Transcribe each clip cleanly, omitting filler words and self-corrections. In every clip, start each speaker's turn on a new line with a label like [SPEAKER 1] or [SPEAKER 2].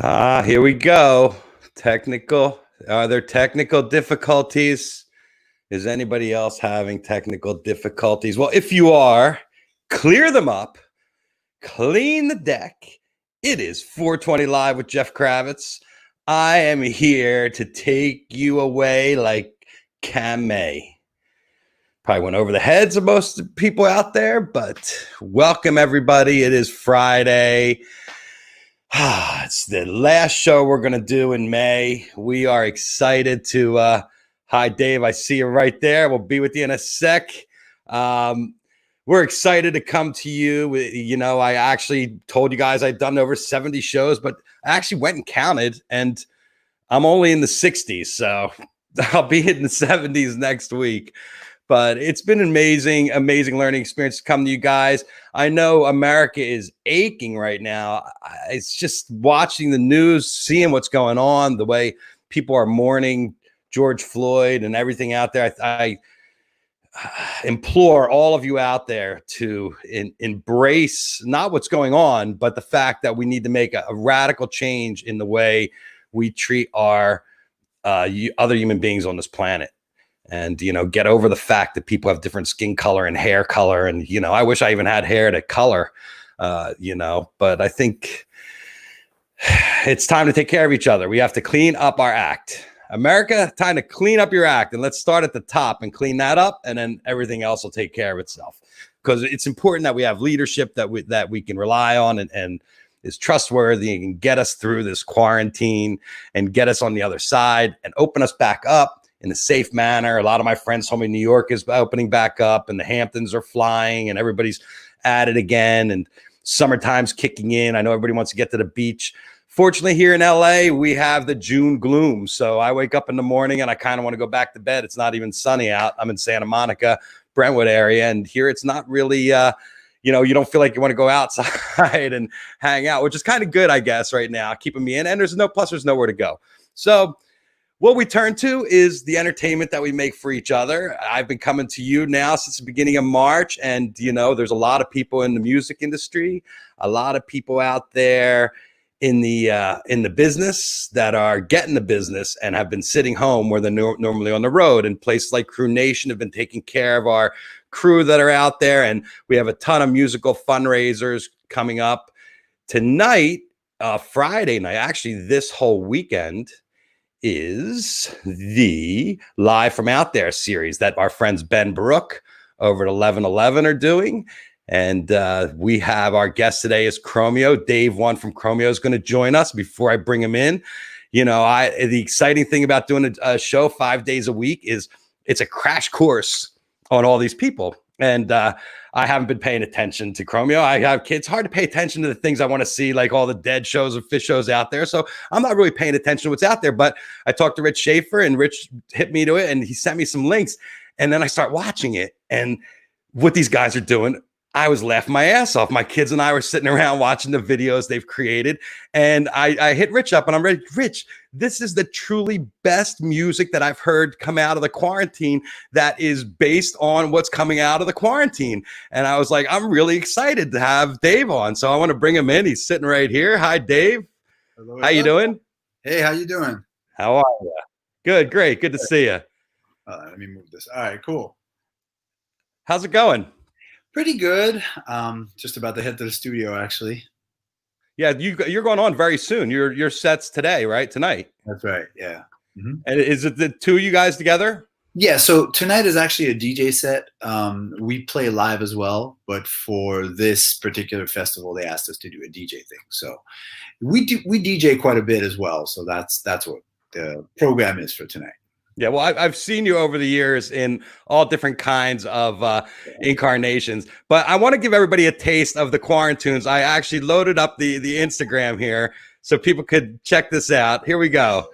[SPEAKER 1] Here we go. Technical. Are there technical difficulties? Is anybody else having technical difficulties? Well, if you are, clear them up, clean the deck. It is 420 Live with Jeff Kravitz. I am here to take you away like Camé. Probably went over the heads of most people out there, but welcome everybody. It is Friday. It's the last show we're going to do in May. We are excited to, hi, Dave. I see you right there. We'll be with you in a sec. We're excited to come to you. You know, I actually told you guys I'd done over 70 shows, but I actually went and counted, and I'm only in the 60s. So I'll be hitting the 70s next week. But it's been an amazing learning experience to come to you guys. I know America is aching right now. It's just watching the news, seeing what's going on, the way people are mourning George Floyd and everything out there. I implore all of you out there to embrace not what's going on, but the fact that we need to make a radical change in the way we treat our other human beings on this planet. And, you know, get over the fact that people have different skin color and hair color. And, you know, I wish I even had hair to color, but I think it's time to take care of each other. We have to clean up our act. America, time to clean up your act. And let's start at the top and clean that up. And then everything else will take care of itself. Because it's important that we have leadership that we can rely on and is trustworthy and can get us through this quarantine and get us on the other side and open us back up in a safe manner. A lot of my friends told me New York is opening back up and the Hamptons are flying and everybody's at it again and summertime's kicking in. I know everybody wants to get to the beach. Fortunately, here in LA, we have the June gloom. So I wake up in the morning and I kind of want to go back to bed. It's not even sunny out. I'm in Santa Monica, Brentwood area. And here it's not really, you don't feel like you want to go outside and hang out, which is kind of good, I guess, right now, keeping me in. And there's nowhere to go. So what we turn to is the entertainment that we make for each other. I've been coming to you now since the beginning of March. And, you know, there's a lot of people in the music industry, a lot of people out there in the business that are getting the business and have been sitting home where they're normally on the road. And places like Crew Nation have been taking care of our crew that are out there. And we have a ton of musical fundraisers coming up tonight, Friday night, actually this whole weekend, is the Live from Out There series that our friends Ben Brook over at 1111 are doing. And we have our guest today is Chromeo. Dave One from Chromeo is going to join us. Before I bring him in, you know, the exciting thing about doing a show 5 days a week is it's a crash course on all these people. And I haven't been paying attention to Chromeo. I have kids. Hard to pay attention to the things I want to see, like all the dead shows and fish shows out there. So I'm not really paying attention to what's out there. But I talked to Rich Schaefer, and Rich hit me to it, and he sent me some links. And then I start watching it. And what these guys are doing, I was laughing my ass off. My kids and I were sitting around watching the videos they've created. And I hit Rich up, and I'm ready. Rich, this is the truly best music that I've heard come out of the quarantine that is based on what's coming out of the quarantine. And I was like, I'm really excited to have Dave on. So I want to bring him in. He's sitting right here. Hi, Dave.
[SPEAKER 2] Hello,
[SPEAKER 1] how you doing?
[SPEAKER 2] Hey, how you doing?
[SPEAKER 1] How are you? Good, great. Good to see you.
[SPEAKER 2] Let me move this. All right, cool.
[SPEAKER 1] How's it going?
[SPEAKER 2] Pretty good. Just about to head to the studio, actually.
[SPEAKER 1] Yeah, you're going on very soon. Your set's today, right? Tonight.
[SPEAKER 2] That's right. Yeah.
[SPEAKER 1] Mm-hmm. And is it the two of you guys together?
[SPEAKER 2] Yeah. So tonight is actually a DJ set. We play live as well, but for this particular festival, they asked us to do a DJ thing. So we DJ quite a bit as well. So that's what the program is for tonight.
[SPEAKER 1] Yeah, well, I've seen you over the years in all different kinds of incarnations, but I want to give everybody a taste of the Quaran-tunes. I actually loaded up the Instagram here so people could check this out. Here we go.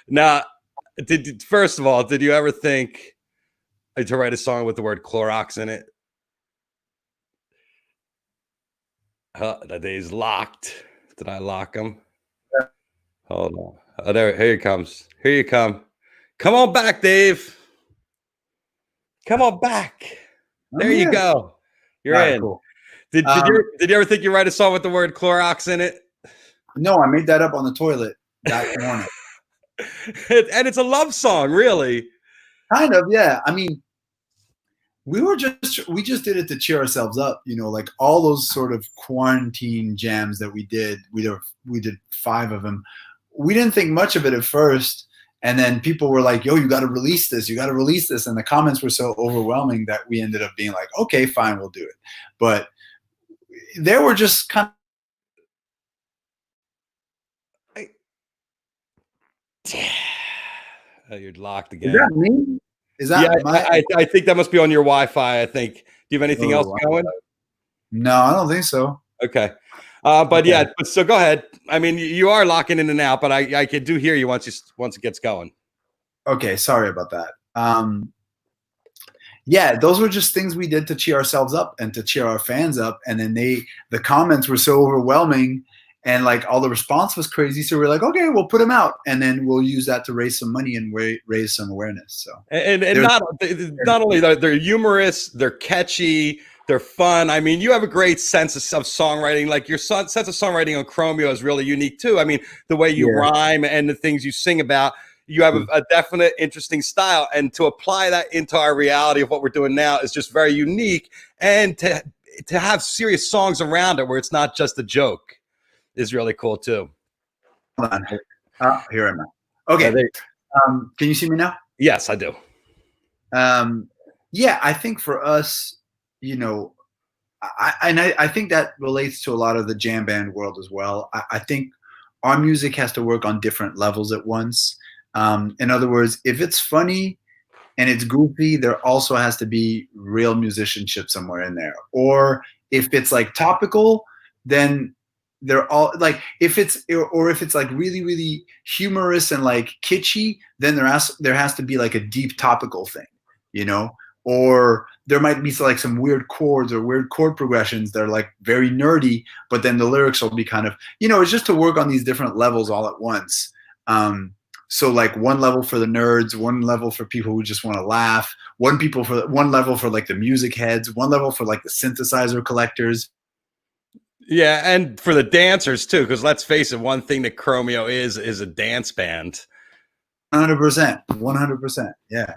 [SPEAKER 1] Now, first of all, did you ever think to write a song with the word Clorox in it? That day's locked. Did I lock him? Hold on. Oh, there. Here he comes. Here you come. Come on back, Dave. Come on back. There you go. You're in.
[SPEAKER 2] Cool.
[SPEAKER 1] Did you ever think you write a song with the word Clorox in it?
[SPEAKER 2] No, I made that up on the toilet that morning.
[SPEAKER 1] And it's a love song, really.
[SPEAKER 2] Kind of, yeah. I mean, we just did it to cheer ourselves up, you know, like all those sort of quarantine jams that we did. We did 5 of them. We didn't think much of it at first, and then people were like, "Yo, you got to release this. You got to release this." And the comments were so overwhelming that we ended up being like, "Okay, fine, we'll do it." But there were just kind of.
[SPEAKER 1] Oh, you're locked again.
[SPEAKER 2] Is that me? Is that
[SPEAKER 1] I think that must be on your Wi-Fi. I think. Do you have anything else going?
[SPEAKER 2] No, I don't think so.
[SPEAKER 1] Okay. But yeah, so go ahead. I mean, you are locking in and out, but I do hear you once it gets going.
[SPEAKER 2] Okay, sorry about that. Yeah, those were just things we did to cheer ourselves up and to cheer our fans up. And then the comments were so overwhelming, and like all the response was crazy. So we're like, okay, we'll put them out, and then we'll use that to raise some money and raise some awareness. So
[SPEAKER 1] and not only they're humorous, they're catchy. They're fun. I mean, you have a great sense of songwriting. Like your sense of songwriting on Chromeo is really unique too. I mean, the way you rhyme and the things you sing about, you have a definite interesting style. And to apply that into our reality of what we're doing now is just very unique. And to have serious songs around it where it's not just a joke is really cool too.
[SPEAKER 2] Hold on. Here I'm at. Okay. Can you see me now?
[SPEAKER 1] Yes, I do.
[SPEAKER 2] Yeah, I think for us, you know, I think that relates to a lot of the jam band world as well. I think our music has to work on different levels at once. In other words, if it's funny and it's goofy, there also has to be real musicianship somewhere in there. Or if it's like topical, then they're all like, if it's like really, really humorous and like kitschy, then there has to be like a deep topical thing, you know? Or there might be like some weird chords or weird chord progressions that are like very nerdy, but then the lyrics will be kind of, you know, it's just to work on these different levels all at once. So like one level for the nerds, one level for people who just want to laugh, one level for like the music heads, one level for like the synthesizer collectors.
[SPEAKER 1] Yeah, and for the dancers too, because let's face it, one thing that Chromeo is a dance band.
[SPEAKER 2] 100%. Yeah.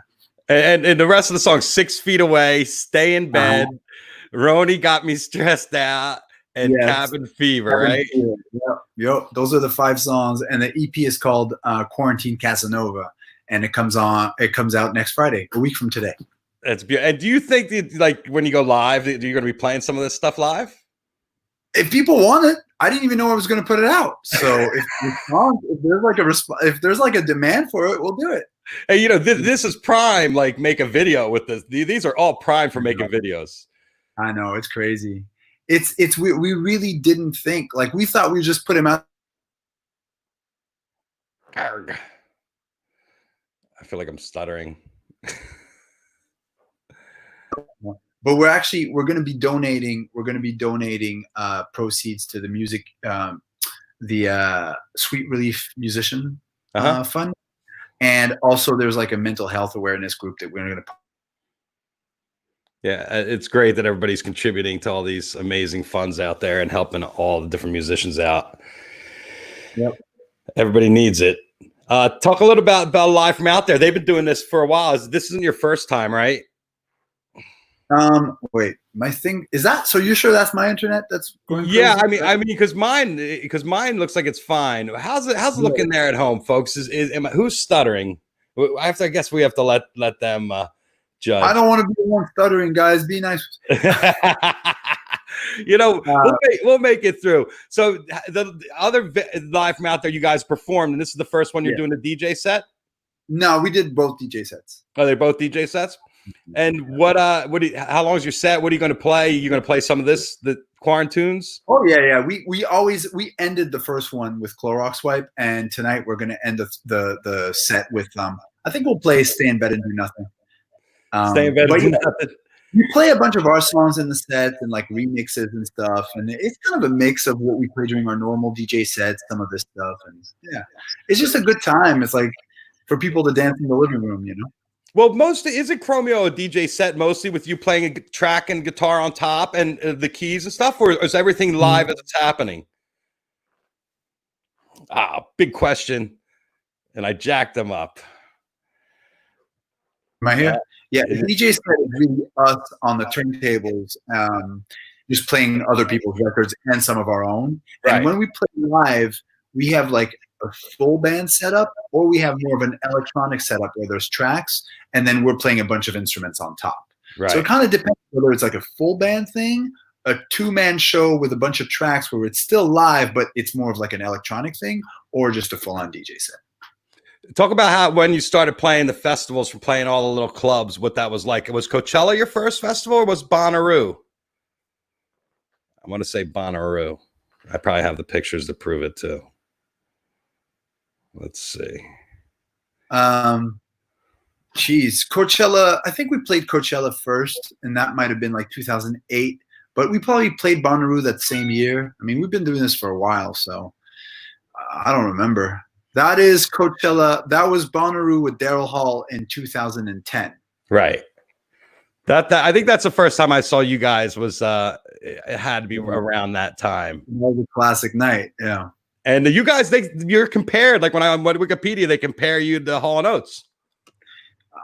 [SPEAKER 1] And the rest of the song, 6 Feet Away, Stay in Bed, Roni Got Me Stressed Out, and Cabin Fever, right?
[SPEAKER 2] Yep. Those are the 5 songs. And the EP is called Quarantine Casanova. And it comes out next Friday, a week from today.
[SPEAKER 1] That's beautiful. And do you think that, like, when you go live, you're going to be playing some of this stuff live?
[SPEAKER 2] If people want it, I didn't even know I was going to put it out. So if there's like a demand for it, we'll do it.
[SPEAKER 1] Hey, you know, this is prime, like, make a video with this. These are all prime for making videos.
[SPEAKER 2] I know, it's crazy. We really didn't think, like, we thought we just put him out.
[SPEAKER 1] I feel like I'm stuttering.
[SPEAKER 2] But we're going to be donating proceeds to the music, the Sweet Relief Musician Fund. And also there's like a mental health awareness group that we're going to.
[SPEAKER 1] Yeah, it's great that everybody's contributing to all these amazing funds out there and helping all the different musicians out.
[SPEAKER 2] Yep.
[SPEAKER 1] Everybody needs it. Talk a little about Live from Out There. They've been doing this for a while. This isn't your first time, right?
[SPEAKER 2] Wait, my thing is that, so you're sure that's my internet that's going crazy?
[SPEAKER 1] Yeah, I mean, because mine looks like it's fine. How's it looking there at home, folks? Who's stuttering? I guess we have to let them judge.
[SPEAKER 2] I don't want to be the one stuttering, guys. Be nice.
[SPEAKER 1] You know, we'll make it through. So the other Live from Out There you guys performed, and this is the first one you're doing a DJ set?
[SPEAKER 2] No, we did both DJ sets.
[SPEAKER 1] Are they both DJ sets? And how long is your set? What are you going to play? You going to play some of the Quaran-tunes?
[SPEAKER 2] Oh yeah. We ended the first one with Clorox Wipe, and tonight we're going to end the set with I think we'll play Stay in Bed and Do Nothing.
[SPEAKER 1] Stay in Bed and Do Nothing.
[SPEAKER 2] We play a bunch of our songs in the sets and like remixes and stuff, and it's kind of a mix of what we play during our normal DJ sets, some of this stuff, and yeah, it's just a good time. It's like for people to dance in the living room, you know.
[SPEAKER 1] Well, isn't Chromeo a DJ set mostly with you playing a track and guitar on top and the keys and stuff, or is everything live as it's happening? Big question, and I jacked them up.
[SPEAKER 2] Am I here? Yeah, the DJ set is really us on the turntables, just playing other people's records and some of our own. And when we play live, we have like a full band setup, or we have more of an electronic setup where there's tracks, and then we're playing a bunch of instruments on top. Right. So it kind of depends whether it's like a full band thing, a 2-man show with a bunch of tracks where it's still live, but it's more of like an electronic thing, or just a full-on DJ set.
[SPEAKER 1] Talk about how when you started playing the festivals, from playing all the little clubs, what that was like. Was Coachella your first festival, or was Bonnaroo? I want to say Bonnaroo. I probably have the pictures to prove it too. Let's see.
[SPEAKER 2] Coachella. I think we played Coachella first, and that might have been like 2008. But we probably played Bonnaroo that same year. I mean, we've been doing this for a while, so I don't remember. That is Coachella. That was Bonnaroo with Daryl Hall in 2010.
[SPEAKER 1] Right. That I think that's the first time I saw you guys. Was it had to be around that time.
[SPEAKER 2] That was a classic night. Yeah.
[SPEAKER 1] And you guys, you're compared. Like when I went to Wikipedia, they compare you to Hall & Oates.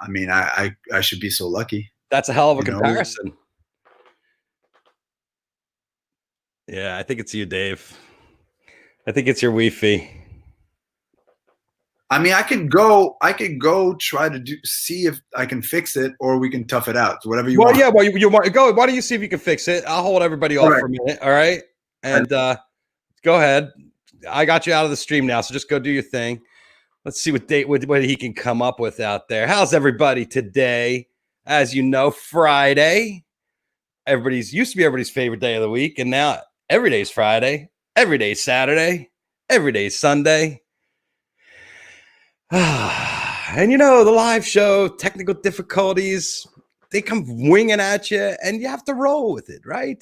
[SPEAKER 2] I mean, I should be so lucky.
[SPEAKER 1] That's a hell of a comparison. Yeah, I think it's you, Dave. I think it's your Wi-Fi.
[SPEAKER 2] I mean, I could go try to see if I can fix it, or we can tough it out. So whatever you want.
[SPEAKER 1] Well, yeah, well, you want go. Why don't you see if you can fix it? I'll hold everybody off for a minute. All right, and go ahead. I got you out of the stream now, so just go do your thing. Let's see what he can come up with out there. How's everybody today? As you know, Friday. Used to be everybody's favorite day of the week, and now every day's Friday, every day's Saturday, every day's Sunday. And you know, the live show, technical difficulties, they come winging at you, and you have to roll with it, right?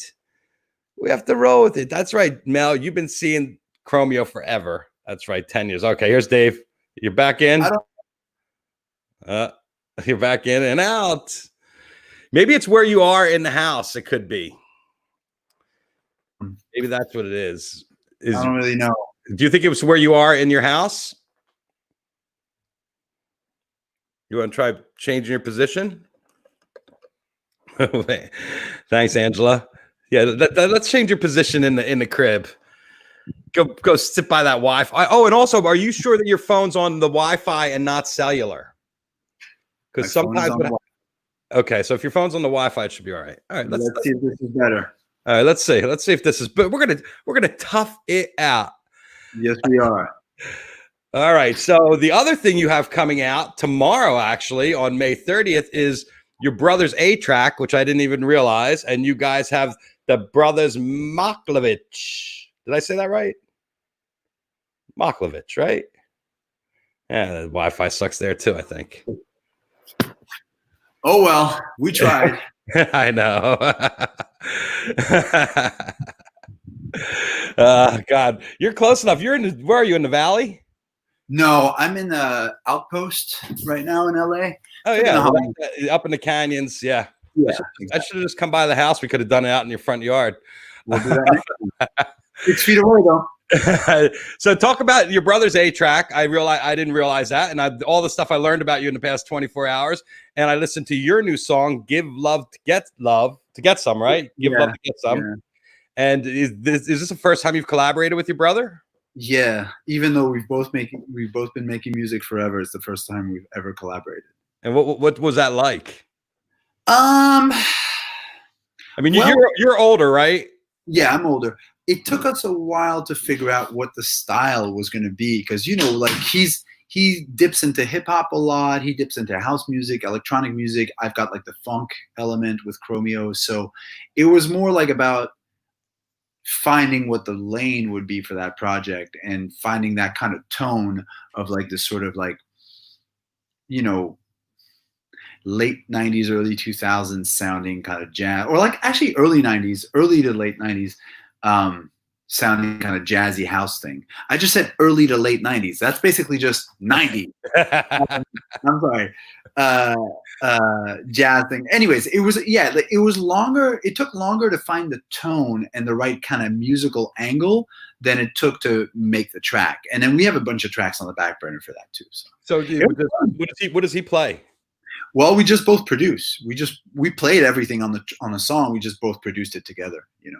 [SPEAKER 1] We have to roll with it. That's right, Mel. You've been seeing Chromeo forever. That's right, 10 years. Okay, here's Dave. You're back in. You're back in and out. Maybe it's where you are in the house. It could be. Maybe that's what it is.
[SPEAKER 2] I don't really know.
[SPEAKER 1] Do you think it was where you are in your house? You want to try changing your position? Thanks, Angela. Yeah, let's change your position in the crib. Go sit by that Wi-Fi. Oh, and also, are you sure that your phone's on the Wi-Fi and not cellular? Because sometimes. Okay, so if your phone's on the Wi-Fi, it should be all right. All right,
[SPEAKER 2] let's see if this is better.
[SPEAKER 1] All right, let's see if this is. But we're gonna tough it out.
[SPEAKER 2] Yes, we are.
[SPEAKER 1] All right. So the other thing you have coming out tomorrow, actually on May 30th, is your Brothers A-Trak, which I didn't even realize, and you guys have the Brothers Macklovitch. Did I say that right? Macklovitch, right? Yeah, the Wi-Fi sucks there too, I think.
[SPEAKER 2] Oh well, we tried.
[SPEAKER 1] I know. God, you're close enough. Where are you, in the valley?
[SPEAKER 2] No, I'm in the outpost right now in LA.
[SPEAKER 1] Oh yeah, up in the canyons. Yeah. I should have just come by the house. We could have done it out in your front yard.
[SPEAKER 2] We'll do that 6 feet away though.
[SPEAKER 1] So talk about your Brothers A-Trak. I didn't realize that, and all the stuff I learned about you in the past 24 hours. And I listened to your new song, "Give Love to Get Some," right? Give love to get some. Yeah. And is this the first time you've collaborated with your brother?
[SPEAKER 2] Yeah, even though we've both been making music forever, it's the first time we've ever collaborated.
[SPEAKER 1] And what was that like?
[SPEAKER 2] I
[SPEAKER 1] mean, you're older, right?
[SPEAKER 2] Yeah, I'm older. It took us a while to figure out what the style was going to be, because like he's he dips into hip hop a lot. He dips into house music, electronic music. I've got like the funk element with Chromeo. So it was more like about finding what the lane would be for that project and finding that kind of tone of like this sort of like, you know, late 90s, early 2000s sounding kind of jazz, or like actually early 90s, early to late 90s sounding kind of jazzy house thing. I just said early to late 90s. That's basically just 90. I'm sorry. Jazz thing. Anyways, it was longer. It took longer to find the tone and the right kind of musical angle than it took to make the track. And then we have a bunch of tracks on the back burner for that too.
[SPEAKER 1] So what does he play?
[SPEAKER 2] Well, we just both produce. We played everything on the song. We just both produced it together, you know.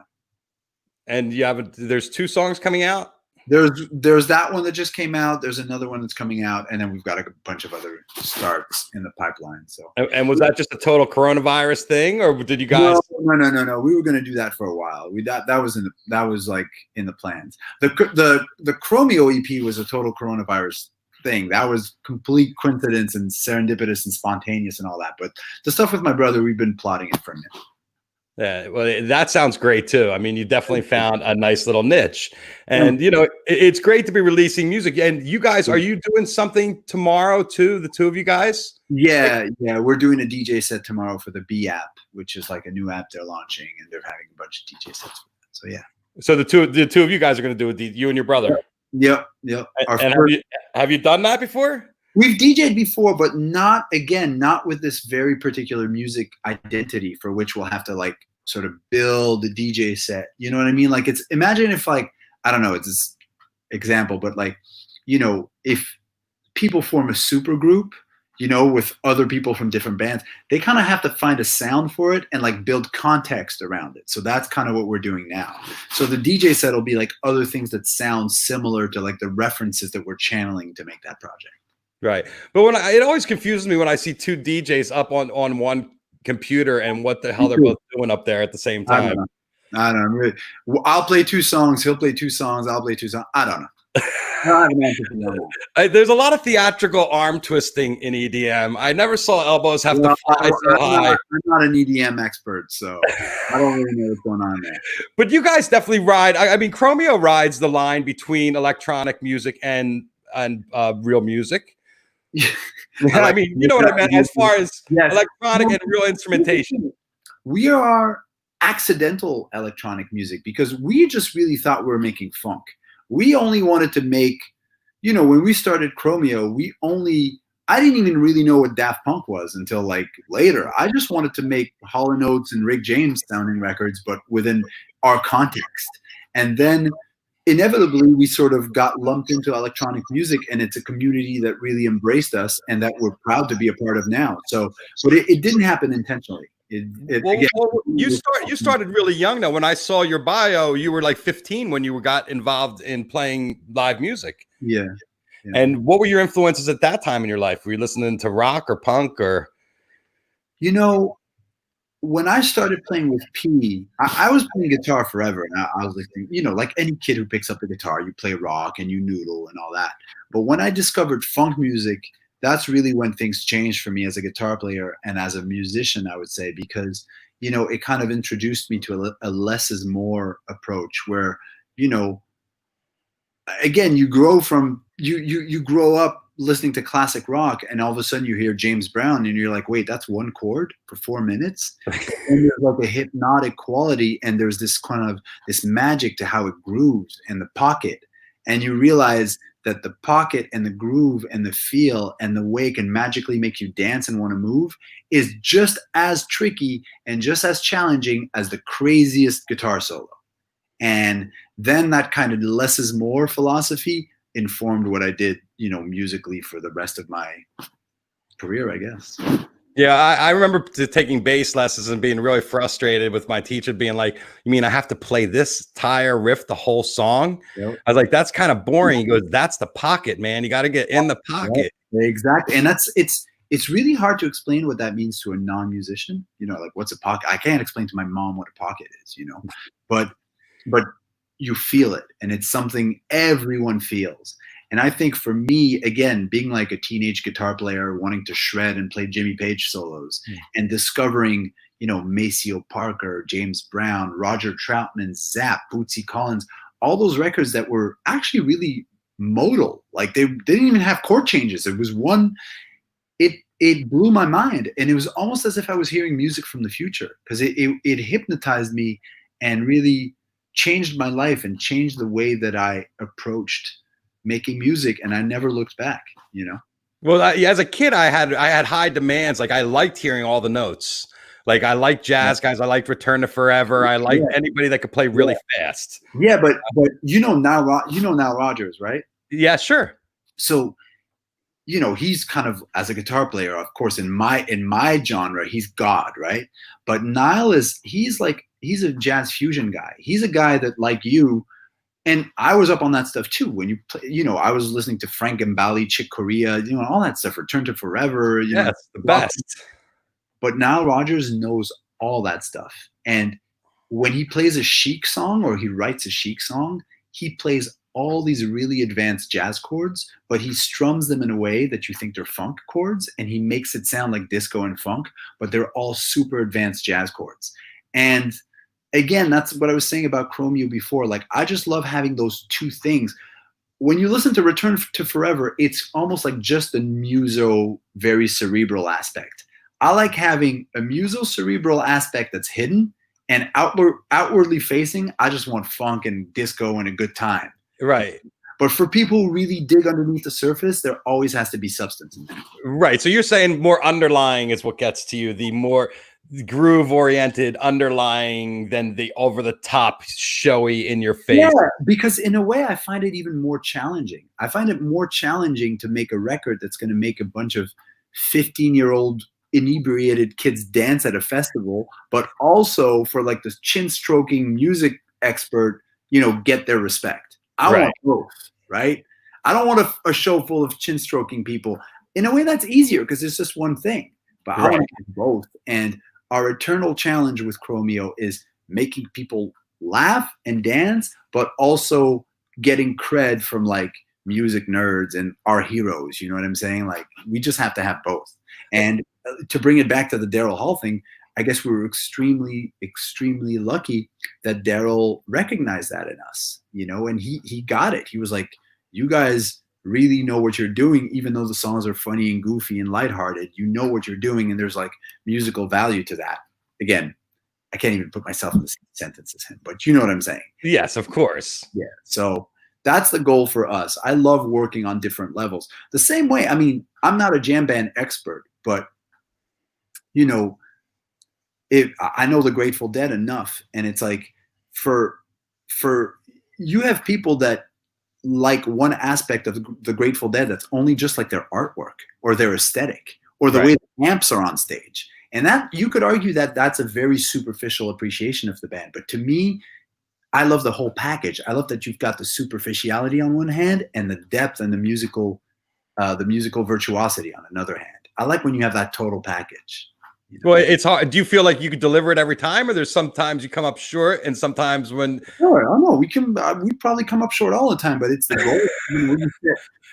[SPEAKER 1] And there's 2 songs coming out?
[SPEAKER 2] There's that one that just came out. There's another one that's coming out, and then we've got a bunch of other starts in the pipeline. So,
[SPEAKER 1] and was that just a total coronavirus thing, or did you guys?
[SPEAKER 2] No. We were going to do that for a while. That was like in the plans. The Chromeo EP was a total coronavirus thing. That was complete coincidence and serendipitous and spontaneous and all that. But the stuff with my brother, we've been plotting it for a minute.
[SPEAKER 1] Yeah, well, that sounds great too. I mean, you definitely found a nice little niche, and you know, it's great to be releasing music. And you guys, are you doing something tomorrow too? The 2 of you guys?
[SPEAKER 2] Yeah, we're doing a DJ set tomorrow for the B app, which is like a new app they're launching, and they're having a bunch of DJ sets. So yeah.
[SPEAKER 1] So the two of you guys are going to do it. You and your brother.
[SPEAKER 2] Yep.
[SPEAKER 1] And have you done that before?
[SPEAKER 2] We've DJ'd before, but not with this very particular music identity for which we'll have to like sort of build a DJ set. You know what I mean? Like imagine if like, I don't know, it's this example, but like, you know, if people form a super group, you know, with other people from different bands, they kind of have to find a sound for it and like build context around it. So that's kind of what we're doing now. So the DJ set will be like other things that sound similar to like the references that we're channeling to make that project. Right.
[SPEAKER 1] But it always confuses me when I see 2 DJs up on one computer and what the hell they're both doing up there at the same time.
[SPEAKER 2] I don't know. I'll play 2 songs. He'll play 2 songs. I'll play 2 songs. I don't know. I don't have an answer for that.
[SPEAKER 1] There's a lot of theatrical arm twisting in EDM. I never saw elbows have to fly so high.
[SPEAKER 2] I'm not an EDM expert, so I don't really know what's going on there.
[SPEAKER 1] But you guys definitely ride. I mean, Chromeo rides the line between electronic music and real music. I mean, you know what I meant as far as electronic and real instrumentation.
[SPEAKER 2] We are accidental electronic music because we just really thought we were making funk. We only wanted to make, you know, when we started Chromeo, I didn't even really know what Daft Punk was until like later. I just wanted to make Hall & Oates and Rick James sounding records, but within our context. And then inevitably we sort of got lumped into electronic music, and it's a community that really embraced us and that we're proud to be a part of now. So, but it didn't happen intentionally.
[SPEAKER 1] You started really young though. When I saw your bio, you were like 15 when you got involved in playing live music.
[SPEAKER 2] Yeah.
[SPEAKER 1] And what were your influences at that time in your life? Were you listening to rock or punk or?
[SPEAKER 2] You know, when I started playing with P, I was playing guitar forever, and I was listening, you know, like any kid who picks up the guitar, you play rock and you noodle and all that. But when I discovered funk music, that's really when things changed for me as a guitar player and as a musician, I would say, because, you know, it kind of introduced me to a less is more approach where, you know, again, you grow up listening to classic rock, and all of a sudden you hear James Brown and you're like, wait, that's 1 chord for 4 minutes? And there's like a hypnotic quality, and there's this kind of this magic to how it grooves in the pocket. And you realize that the pocket and the groove and the feel and the way it can magically make you dance and want to move is just as tricky and just as challenging as the craziest guitar solo. And then that kind of less is more philosophy informed what I did, you know, musically for the rest of my career, I guess.
[SPEAKER 1] Yeah, I remember taking bass lessons and being really frustrated with my teacher being like, you mean I have to play this entire riff the whole song? Yep. I was like, that's kind of boring. He goes, that's the pocket, man. You got to get in the pocket.
[SPEAKER 2] Right. Exactly. And it's really hard to explain what that means to a non-musician. You know, like what's a pocket? I can't explain to my mom what a pocket is, you know, but you feel it, and it's something everyone feels. And I think for me, again, being like a teenage guitar player wanting to shred and play Jimmy Page solos, and discovering, you know, Maceo Parker, James Brown, Roger Troutman, Zapp, Bootsy Collins, all those records that were actually really modal. Like they didn't even have chord changes. It was one, it blew my mind. And it was almost as if I was hearing music from the future, because it hypnotized me and really changed my life and changed the way that I approached making music. And I never looked back, you know?
[SPEAKER 1] Well, as a kid, I had high demands. Like I liked hearing all the notes. Like I liked jazz guys. I liked Return to Forever. I liked anybody that could play really fast.
[SPEAKER 2] Yeah, but you know Nile Rodgers, right?
[SPEAKER 1] Yeah, sure.
[SPEAKER 2] So, you know, he's kind of, as a guitar player, of course, in my genre, he's God, right? But Nile he's a jazz fusion guy. He's a guy that, like you, and I was up on that stuff too. When you play, you know, I was listening to Frank Gambale, Chick Corea, you know, all that stuff, Return to Forever. You know,
[SPEAKER 1] it's the best.
[SPEAKER 2] But Nile Rodgers knows all that stuff. And when he plays a Chic song or he writes a Chic song, he plays all these really advanced jazz chords, but he strums them in a way that you think they're funk chords, and he makes it sound like disco and funk, but they're all super advanced jazz chords. And again, that's what I was saying about Chromeo before. Like, I just love having those two things. When you listen to Return to Forever, it's almost like just a muso, very cerebral aspect. I like having a muso cerebral aspect that's hidden, and outwardly facing, I just want funk and disco and a good time.
[SPEAKER 1] Right.
[SPEAKER 2] But for people who really dig underneath the surface, there always has to be substance in there.
[SPEAKER 1] Right. So you're saying more underlying is what gets to you, the more groove oriented underlying than the over the top showy in your face.
[SPEAKER 2] Yeah, because in a way I find it even more challenging. I find it more challenging to make a record that's going to make a bunch of 15-year-old inebriated kids dance at a festival, but also for like this chin stroking music expert, you know, get their respect. I want both, right? I don't want a show full of chin stroking people. In a way, that's easier because it's just one thing. But I want to do both. And our eternal challenge with Chromeo is making people laugh and dance, but also getting cred from like music nerds and our heroes. You know what I'm saying? Like, we just have to have both. And to bring it back to the Daryl Hall thing, I guess we were extremely, extremely lucky that Daryl recognized that in us, you know, and he got it. He was like, you guys really know what you're doing, even though the songs are funny and goofy and lighthearted. You know what you're doing, and there's like musical value to that. Again, I can't even put myself in the same sentence as him, but you know what I'm saying.
[SPEAKER 1] Yes, of course.
[SPEAKER 2] Yeah. So that's the goal for us. I love working on different levels. The same way, I mean, I'm not a jam band expert, but, you know, I know the Grateful Dead enough, and it's like for you have people that like one aspect of the Grateful Dead that's only just like their artwork or their aesthetic or the way the amps are on stage, and that you could argue that that's a very superficial appreciation of the band. But to me, I love the whole package. I love that you've got the superficiality on one hand and the depth and the musical virtuosity on another hand. I like when you have that total package. You know? Well,
[SPEAKER 1] it's hard. Do you feel like you could deliver it every time, or there's sometimes you come up short, and sometimes when?
[SPEAKER 2] Sure, I know we probably come up short all the time, but it's the goal.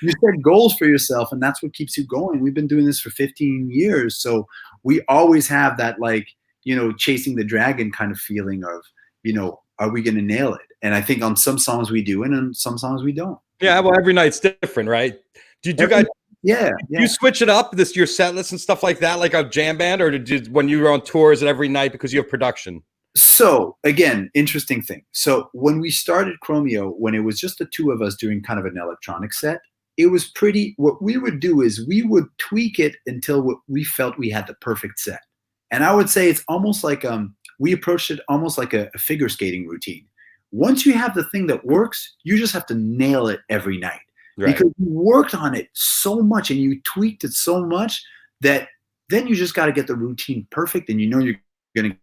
[SPEAKER 2] You set goals for yourself, and that's what keeps you going. We've been doing this for 15 years, so we always have that, like, you know, chasing the dragon kind of feeling of, you know, are we going to nail it? And I think on some songs we do, and on some songs we don't.
[SPEAKER 1] Yeah, well, every night's different, right? Do you guys?
[SPEAKER 2] Yeah.
[SPEAKER 1] You switch it up, your set list and stuff like that, like a jam band, or when you were on tours at every night because you have production?
[SPEAKER 2] So again, interesting thing. So when we started Chromeo, when it was just the two of us doing kind of an electronic set, it was what we would do is we would tweak it until we felt we had the perfect set. And I would say it's almost like we approached it almost like a figure skating routine. Once you have the thing that works, you just have to nail it every night. Right. Because you worked on it so much and you tweaked it so much that then you just got to get the routine perfect, and you know you're going to.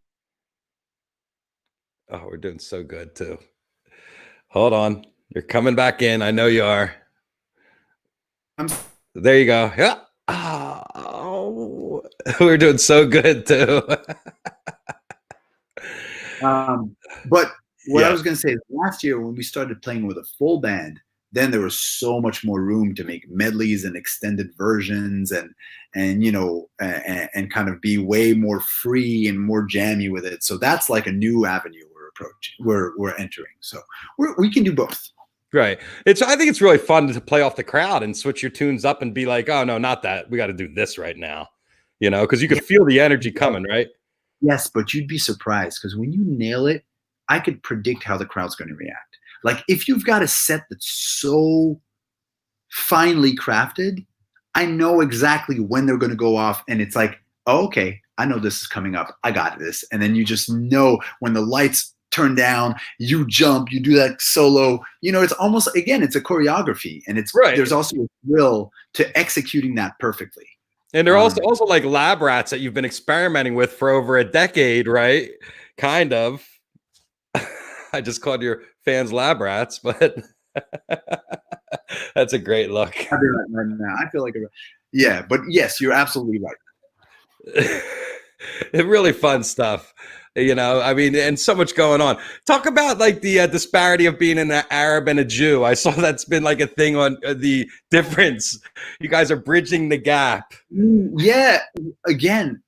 [SPEAKER 1] Oh, we're doing so good too. Hold on. You're coming back in. I know you are. There you go. Yeah. Oh, we're doing so good too.
[SPEAKER 2] But what I was going to say is last year when we started playing with a full band, then there was so much more room to make medleys and extended versions and you know and kind of be way more free and more jammy with it. So that's like a new avenue we're entering. So we can do both.
[SPEAKER 1] Right. I think it's really fun to play off the crowd and switch your tunes up and be like, oh no, not that. We got to do this right now. You know, because you can feel the energy coming, right?
[SPEAKER 2] Yes, but you'd be surprised because when you nail it, I could predict how the crowd's going to react. Like if you've got a set that's so finely crafted, I know exactly when they're going to go off, and it's like, oh, okay, I know this is coming up. I got this. And then you just know when the lights turn down, you jump, you do that solo. You know, it's almost, again, it's a choreography, and it's right. There's also a thrill to executing that perfectly.
[SPEAKER 1] And they're also like lab rats that you've been experimenting with for over a decade, right? Kind of. I just called your fans lab rats, but that's a great look.
[SPEAKER 2] I do that right now. I feel like, yeah, but yes, you're absolutely right.
[SPEAKER 1] It's really fun stuff, you know. I mean, and so much going on. Talk about like the disparity of being an Arab and a Jew. I saw that's been like a thing on the difference. You guys are bridging the gap.
[SPEAKER 2] Yeah, again,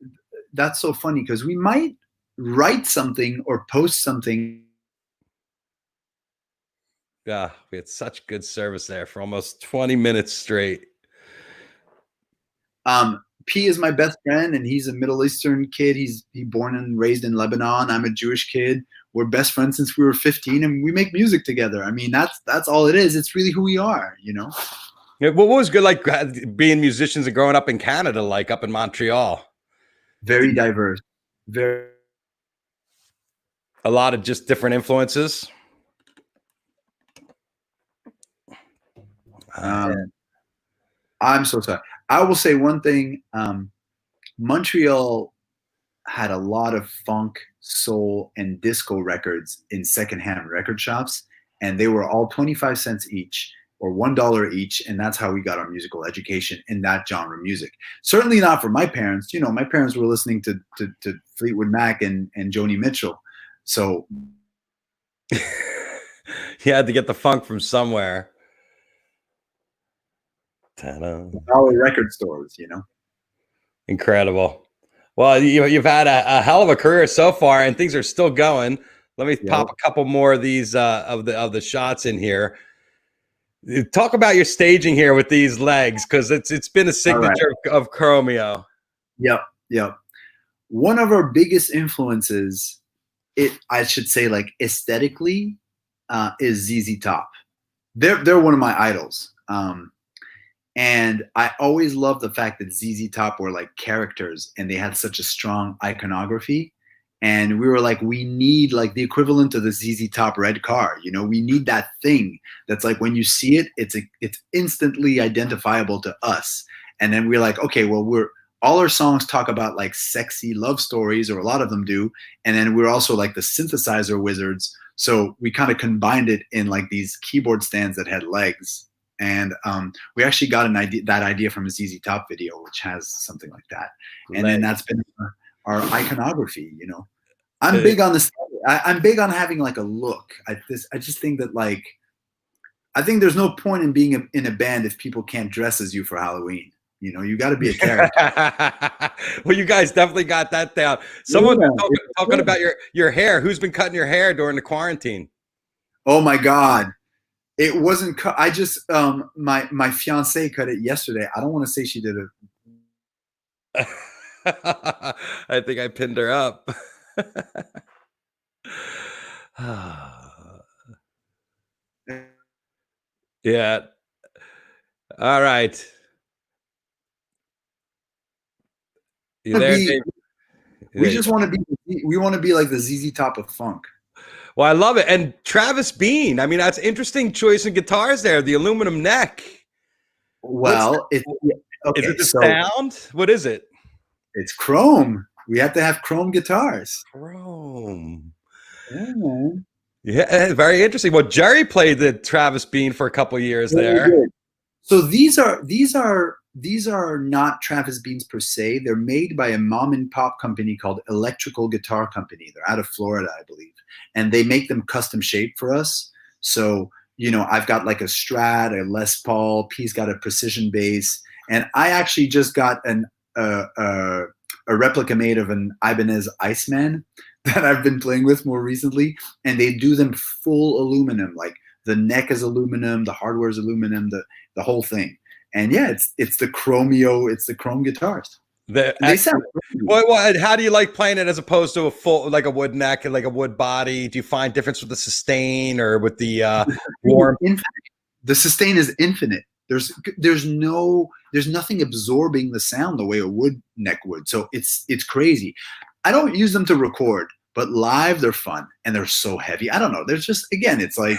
[SPEAKER 2] that's so funny because we might write something or post something.
[SPEAKER 1] Yeah, we had such good service there for almost 20 minutes straight.
[SPEAKER 2] P is my best friend, and he's a Middle Eastern kid. He's born and raised in Lebanon. I'm a Jewish kid. We're best friends since we were 15, and we make music together. I mean, that's all it is. It's really who we are, you know?
[SPEAKER 1] Yeah, what was good, like being musicians and growing up in Canada, like up in Montreal?
[SPEAKER 2] Very diverse. Very.
[SPEAKER 1] A lot of just different influences.
[SPEAKER 2] I'm so sorry. I will say one thing. Montreal had a lot of funk, soul, and disco records in secondhand record shops, and they were all 25 cents each or $1 each, and that's how we got our musical education in that genre of music. Certainly not for my parents. You know, my parents were listening to Fleetwood Mac and Joni Mitchell. So
[SPEAKER 1] you had to get the funk from somewhere.
[SPEAKER 2] Dollar record stores, you know.
[SPEAKER 1] Incredible. Well, you've had a hell of a career so far, and things are still going. Let me pop a couple more of these of the shots in here. Talk about your staging here with these legs, because it's been a signature of Chromeo.
[SPEAKER 2] Yep. One of our biggest influences, I should say, like aesthetically, is ZZ Top. They're one of my idols. And I always loved the fact that ZZ Top were like characters, and they had such a strong iconography. And we were like, we need like the equivalent of the ZZ Top red car. You know, we need that thing that's like when you see it, it's instantly identifiable to us. And then we're like, okay, well, all our songs talk about like sexy love stories, or a lot of them do. And then we're also like the synthesizer wizards. So we kind of combined it in like these keyboard stands that had legs. And we actually got that idea from a ZZ Top video, which has something like that. And then that's been our iconography, you know. I'm big on this. I'm big on having like a look. I just think that like, I think there's no point in being in a band if people can't dress as you for Halloween. You know, you got to be a character.
[SPEAKER 1] Well, you guys definitely got that down. Someone talking about your hair. Who's been cutting your hair during the quarantine?
[SPEAKER 2] Oh my God. It wasn't cut. I just my fiance cut it yesterday. I don't want to say she did it.
[SPEAKER 1] I think I pinned her up. Yeah. All right. You there, Dave?
[SPEAKER 2] We just want to be. We want to be like the ZZ Top of funk.
[SPEAKER 1] Well, I love it. And Travis Bean. I mean, that's interesting choice in guitars there. The aluminum neck.
[SPEAKER 2] Well,
[SPEAKER 1] is it the sound? What is it?
[SPEAKER 2] It's chrome. We have to have chrome guitars.
[SPEAKER 1] Chrome. Yeah, very interesting. Well, Jerry played the Travis Bean for a couple of years there.
[SPEAKER 2] So these are these are not Travis beans per se. They're made by a mom and pop company called Electrical Guitar Company. They're out of Florida, I believe, and they make them custom shaped for us. So, you know, I've got like a Strat, a Les Paul. P's got a precision bass, and I actually just got a replica made of an Ibanez Iceman that I've been playing with more recently, and they do them full aluminum. Like the neck is aluminum, the hardware is aluminum, the whole thing. And yeah, it's the Chromeo, it's the chrome guitars. They sound
[SPEAKER 1] well, how do you like playing it as opposed to a full, like a wood neck and like a wood body? Do you find difference with the sustain or with the warmth?
[SPEAKER 2] The sustain is infinite. There's nothing absorbing the sound the way a wood neck would. So it's crazy. I don't use them to record, but live they're fun and they're so heavy. I don't know. There's just, again, it's like,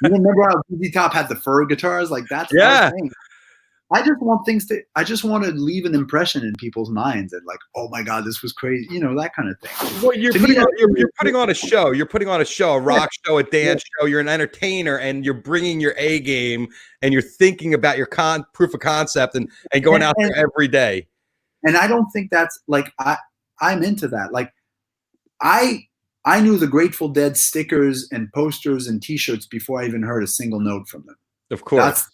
[SPEAKER 2] you remember how ZZ Top had the fur guitars? Like that's
[SPEAKER 1] yeah.
[SPEAKER 2] I just want to leave an impression in people's minds and like, oh my God, this was crazy. You know, that kind of thing.
[SPEAKER 1] Well, you're putting on a show. You're putting on a show, a rock show, a dance show. You're an entertainer and you're bringing your A game and you're thinking about your proof of concept and going out there every day.
[SPEAKER 2] And I don't think that's like, I'm into that. Like I knew the Grateful Dead stickers and posters and T-shirts before I even heard a single note from them.
[SPEAKER 1] Of course.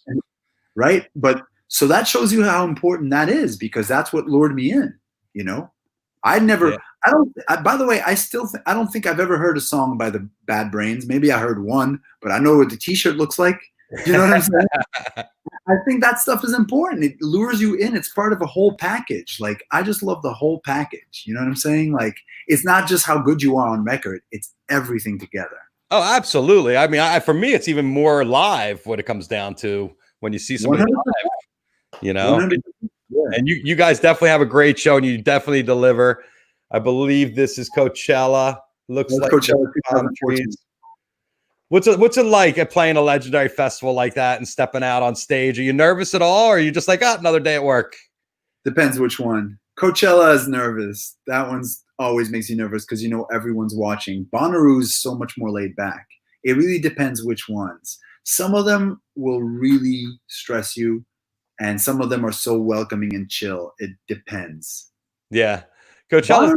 [SPEAKER 2] Right? But so that shows you how important that is, because that's what lured me in, you know? By the way, I don't think I've ever heard a song by the Bad Brains. Maybe I heard one, but I know what the T-shirt looks like. You know what I'm saying? I think that stuff is important. It lures you in. It's part of a whole package. Like, I just love the whole package. You know what I'm saying? Like, it's not just how good you are on record. It's everything together.
[SPEAKER 1] Oh, absolutely. I mean, for me, it's even more live what it comes down to when you see somebody 100%. Live, you know? 100%. Yeah. And you guys definitely have a great show and you definitely deliver. I believe this is Coachella. Looks like Coachella. What's it like at playing a legendary festival like that and stepping out on stage? Are you nervous at all, or are you just like, another day at work?
[SPEAKER 2] Depends which one. Coachella is nervous. That one's always makes you nervous because you know everyone's watching. Bonnaroo's so much more laid back. It really depends which ones. Some of them will really stress you, and some of them are so welcoming and chill. It depends.
[SPEAKER 1] Yeah, Coachella.
[SPEAKER 2] I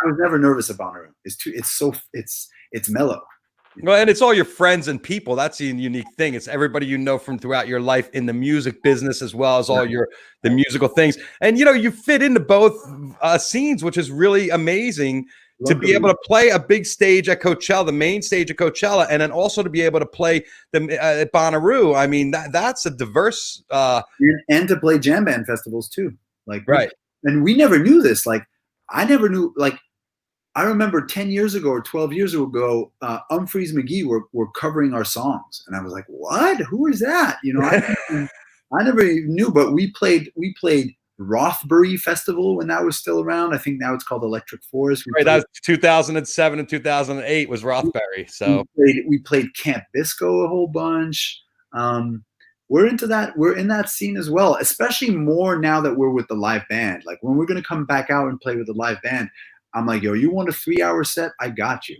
[SPEAKER 2] was never nervous at Bonnaroo. It's mellow.
[SPEAKER 1] Well, and it's all your friends and people. That's the unique thing. It's everybody you know from throughout your life in the music business, as well as all the musical things. And, you know, you fit into both scenes, which is really amazing to be able to play a big stage at Coachella, the main stage at Coachella, and then also to be able to play at Bonnaroo. I mean, that's a diverse.
[SPEAKER 2] And to play jam band festivals, too. Like,
[SPEAKER 1] right.
[SPEAKER 2] And we never knew this. Like, I never knew, like, I remember 10 years ago or 12 years ago, Humphreys McGee were covering our songs. And I was like, what? Who is that? You know, I never even knew, but we played Rothbury Festival when that was still around. I think now it's called Electric Forest.
[SPEAKER 1] That was 2007 and 2008 was Rothbury. So
[SPEAKER 2] we played Camp Bisco a whole bunch. We're into that. We're in that scene as well, especially more now that we're with the live band. Like when we're going to come back out and play with the live band, I'm like, yo, you want a 3-hour set? I got you.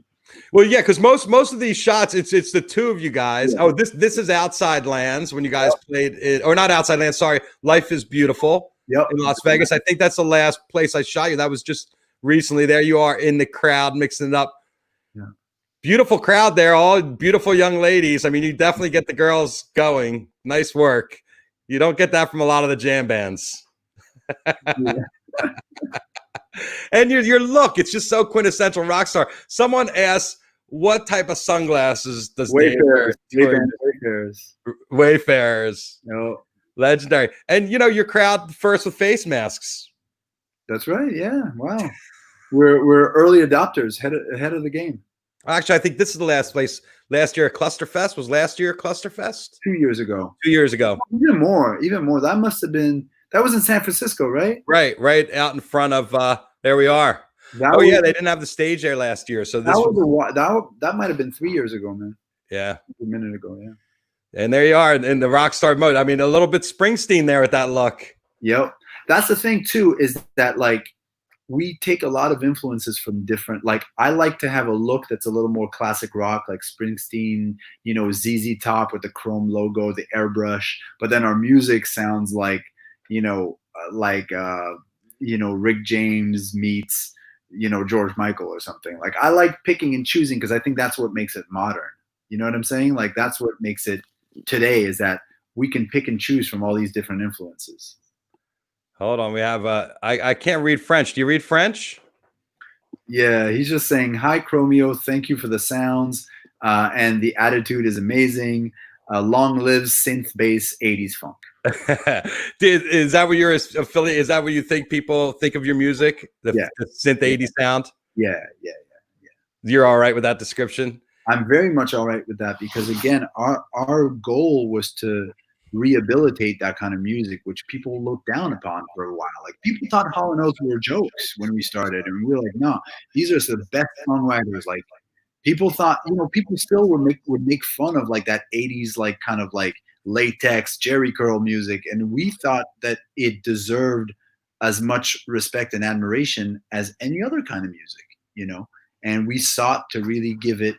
[SPEAKER 1] Well, yeah, because most of these shots, it's the two of you guys. Yeah. Oh, this is Outside Lands when you guys played it, or not Outside Lands. Sorry, Life is Beautiful.
[SPEAKER 2] Yep.
[SPEAKER 1] In Las Vegas. I think that's the last place I shot you. That was just recently. There you are in the crowd mixing it up.
[SPEAKER 2] Yeah.
[SPEAKER 1] Beautiful crowd there, all beautiful young ladies. I mean, you definitely get the girls going. Nice work. You don't get that from a lot of the jam bands. Yeah. And your look, it's just so quintessential rock star. Someone asked, what type of sunglasses does
[SPEAKER 2] Wayfarers?
[SPEAKER 1] Wayfarers.
[SPEAKER 2] No.
[SPEAKER 1] Legendary. And, you know, your crowd first with face masks.
[SPEAKER 2] That's right. Yeah. Wow. We're early adopters, ahead of the game.
[SPEAKER 1] Actually, I think this is the last place. Last year at Clusterfest. Was last year at Clusterfest?
[SPEAKER 2] 2 years ago.
[SPEAKER 1] 2 years ago.
[SPEAKER 2] Even more. That must have been. That was in San Francisco, right?
[SPEAKER 1] Right out in front of. There we are. They didn't have the stage there last year, so
[SPEAKER 2] that might have been 3 years ago, man.
[SPEAKER 1] Yeah,
[SPEAKER 2] a minute ago, yeah.
[SPEAKER 1] And there you are in the rock star mode. I mean, a little bit Springsteen there with that look.
[SPEAKER 2] Yep, that's the thing too. Is that like we take a lot of influences from different, like I like to have a look that's a little more classic rock, like Springsteen, ZZ Top with the chrome logo, the airbrush, but then our music sounds like, Rick James meets, George Michael or something. Like I like picking and choosing because I think that's what makes it modern. You know what I'm saying? Like that's what makes it today, is that we can pick and choose from all these different influences.
[SPEAKER 1] Hold on, we have I can't read French. Do you read French?
[SPEAKER 2] Yeah, he's just saying, hi, Chromeo. Thank you for the sounds. And the attitude is amazing. Long live synth bass 80s funk.
[SPEAKER 1] Is that what you're affiliate? Is that what you think people think of your music? The synth 80s sound?
[SPEAKER 2] Yeah.
[SPEAKER 1] You're all right with that description?
[SPEAKER 2] I'm very much all right with that because, again, our goal was to rehabilitate that kind of music, which people looked down upon for a while. Like people thought Hall & Oates were jokes when we started, and we were like, no, these are the best songwriters. Like people thought, people still would make fun of like that 80s, like kind of like latex Jerry curl music, and we thought that it deserved as much respect and admiration as any other kind of music, and we sought to really give it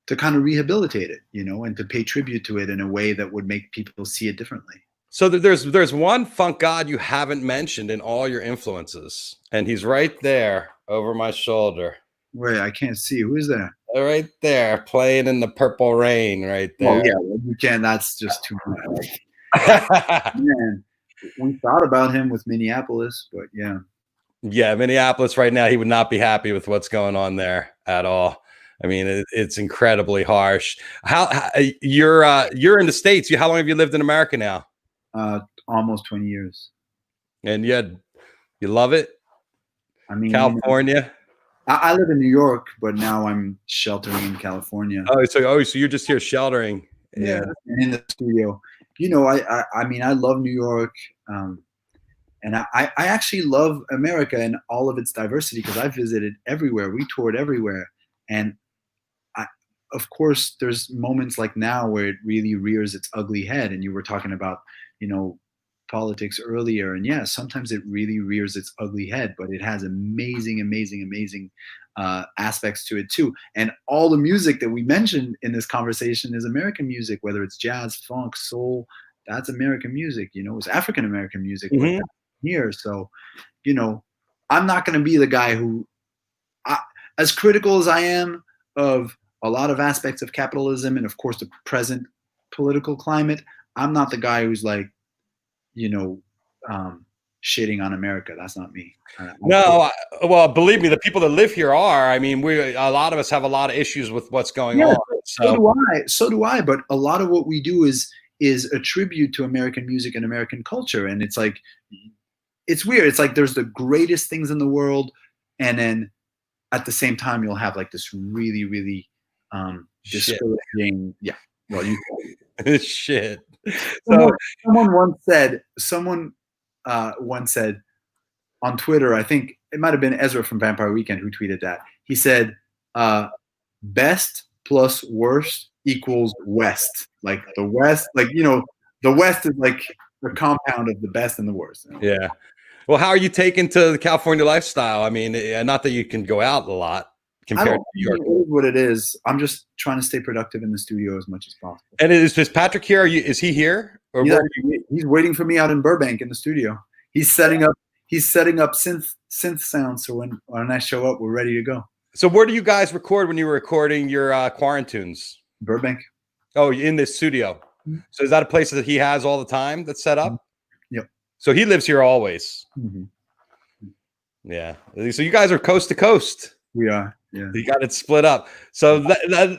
[SPEAKER 2] to kind of rehabilitate it, and to pay tribute to it in a way that would make people see it differently.
[SPEAKER 1] So there's one funk god you haven't mentioned in all your influences, and he's right there over my shoulder.
[SPEAKER 2] Wait, I can't see. Who is that?
[SPEAKER 1] Right there, playing in the Purple Rain, right there.
[SPEAKER 2] Oh yeah, you can. That's just too much. Man, we thought about him with Minneapolis, but yeah.
[SPEAKER 1] Yeah, Minneapolis right now, he would not be happy with what's going on there at all. I mean, it's incredibly harsh. How you're in the States? How long have you lived in America now?
[SPEAKER 2] Almost 20 years.
[SPEAKER 1] And you love it?
[SPEAKER 2] I mean,
[SPEAKER 1] California.
[SPEAKER 2] I live in New York, but now I'm sheltering in California.
[SPEAKER 1] So you're just here sheltering.
[SPEAKER 2] Yeah, in the studio. I mean, I love New York. And I actually love America and all of its diversity because I visited everywhere. We toured everywhere. And of course, there's moments like now where it really rears its ugly head. And you were talking about, politics earlier. And yeah, sometimes it really rears its ugly head, but it has amazing aspects to it too. And all the music that we mentioned in this conversation is American music, whether it's jazz, funk, soul. That's American music. It's African American music.
[SPEAKER 1] Mm-hmm.
[SPEAKER 2] Here. So, I'm not going to be the guy who, as critical as I am of a lot of aspects of capitalism and of course the present political climate, I'm not the guy who's like, shitting on America. That's not me.
[SPEAKER 1] Well, believe me, the people that live here are. I mean, a lot of us have a lot of issues with what's going on.
[SPEAKER 2] So do I. But a lot of what we do is a tribute to American music and American culture, and it's like. It's weird. It's like there's the greatest things in the world, and then at the same time you'll have like this really, really discouraging. Yeah. Well, you
[SPEAKER 1] shit.
[SPEAKER 2] Someone once said on Twitter, I think it might have been Ezra from Vampire Weekend who tweeted that. He said, "Best plus worst equals West." Like the West, like the West is like the compound of the best and the worst.
[SPEAKER 1] Yeah. Well, how are you taking to the California lifestyle? I mean, not that you can go out a lot compared to New York.
[SPEAKER 2] It is what it is. I'm just trying to stay productive in the studio as much as possible.
[SPEAKER 1] And is Patrick here? Is he here? Or
[SPEAKER 2] he's waiting for me out in Burbank in the studio. He's setting up synth sounds. So when I show up, we're ready to go.
[SPEAKER 1] So where do you guys record when you were recording your Quaran-tunes?
[SPEAKER 2] Burbank.
[SPEAKER 1] Oh, in the studio. Mm-hmm. So is that a place that he has all the time that's set up?
[SPEAKER 2] Yep.
[SPEAKER 1] So he lives here always.
[SPEAKER 2] Mm-hmm.
[SPEAKER 1] Yeah. So you guys are coast to coast.
[SPEAKER 2] We are. Yeah.
[SPEAKER 1] You got it split up. So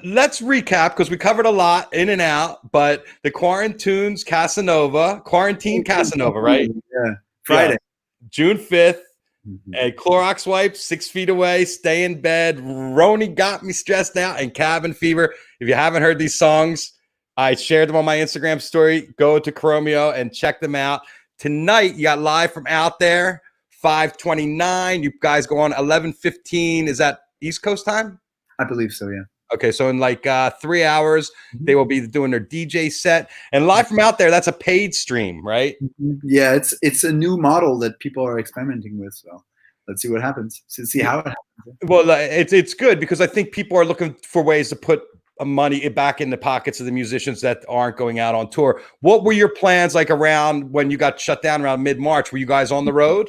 [SPEAKER 1] let's recap because we covered a lot in and out, but the Quaran-tunes Quarantine Casanova, right?
[SPEAKER 2] Yeah. Friday.
[SPEAKER 1] Yeah. June 5th. Mm-hmm. A Clorox wipe, 6 feet away, stay in bed. Roni got me stressed out, and Cabin Fever. If you haven't heard these songs, I shared them on my Instagram story. Go to Chromeo and check them out. Tonight, you got Live from Out There, 5:29. You guys go on 11:15. Is that East Coast time?
[SPEAKER 2] I believe so, yeah.
[SPEAKER 1] Okay, so in like 3 hours, they will be doing their DJ set. And live from out there, that's a paid stream, right?
[SPEAKER 2] Yeah, it's a new model that people are experimenting with. So let's see what happens. See how it happens.
[SPEAKER 1] Well, it's good because I think people are looking for ways to put money back in the pockets of the musicians that aren't going out on tour. What were your plans like around when you got shut down around mid-March? Were you guys on the road?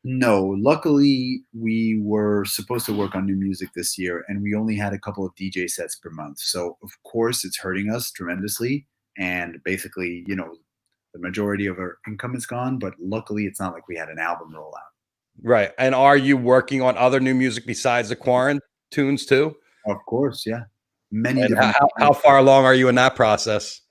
[SPEAKER 2] No, luckily we were supposed to work on new music this year, and we only had a couple of DJ sets per month. So of course it's hurting us tremendously, and basically, the majority of our income is gone. But luckily, it's not like we had an album rollout.
[SPEAKER 1] Right. And are you working on other new music besides the Quaran-tunes too?
[SPEAKER 2] Of course, yeah. Many
[SPEAKER 1] And
[SPEAKER 2] different.
[SPEAKER 1] how far along are you in that process?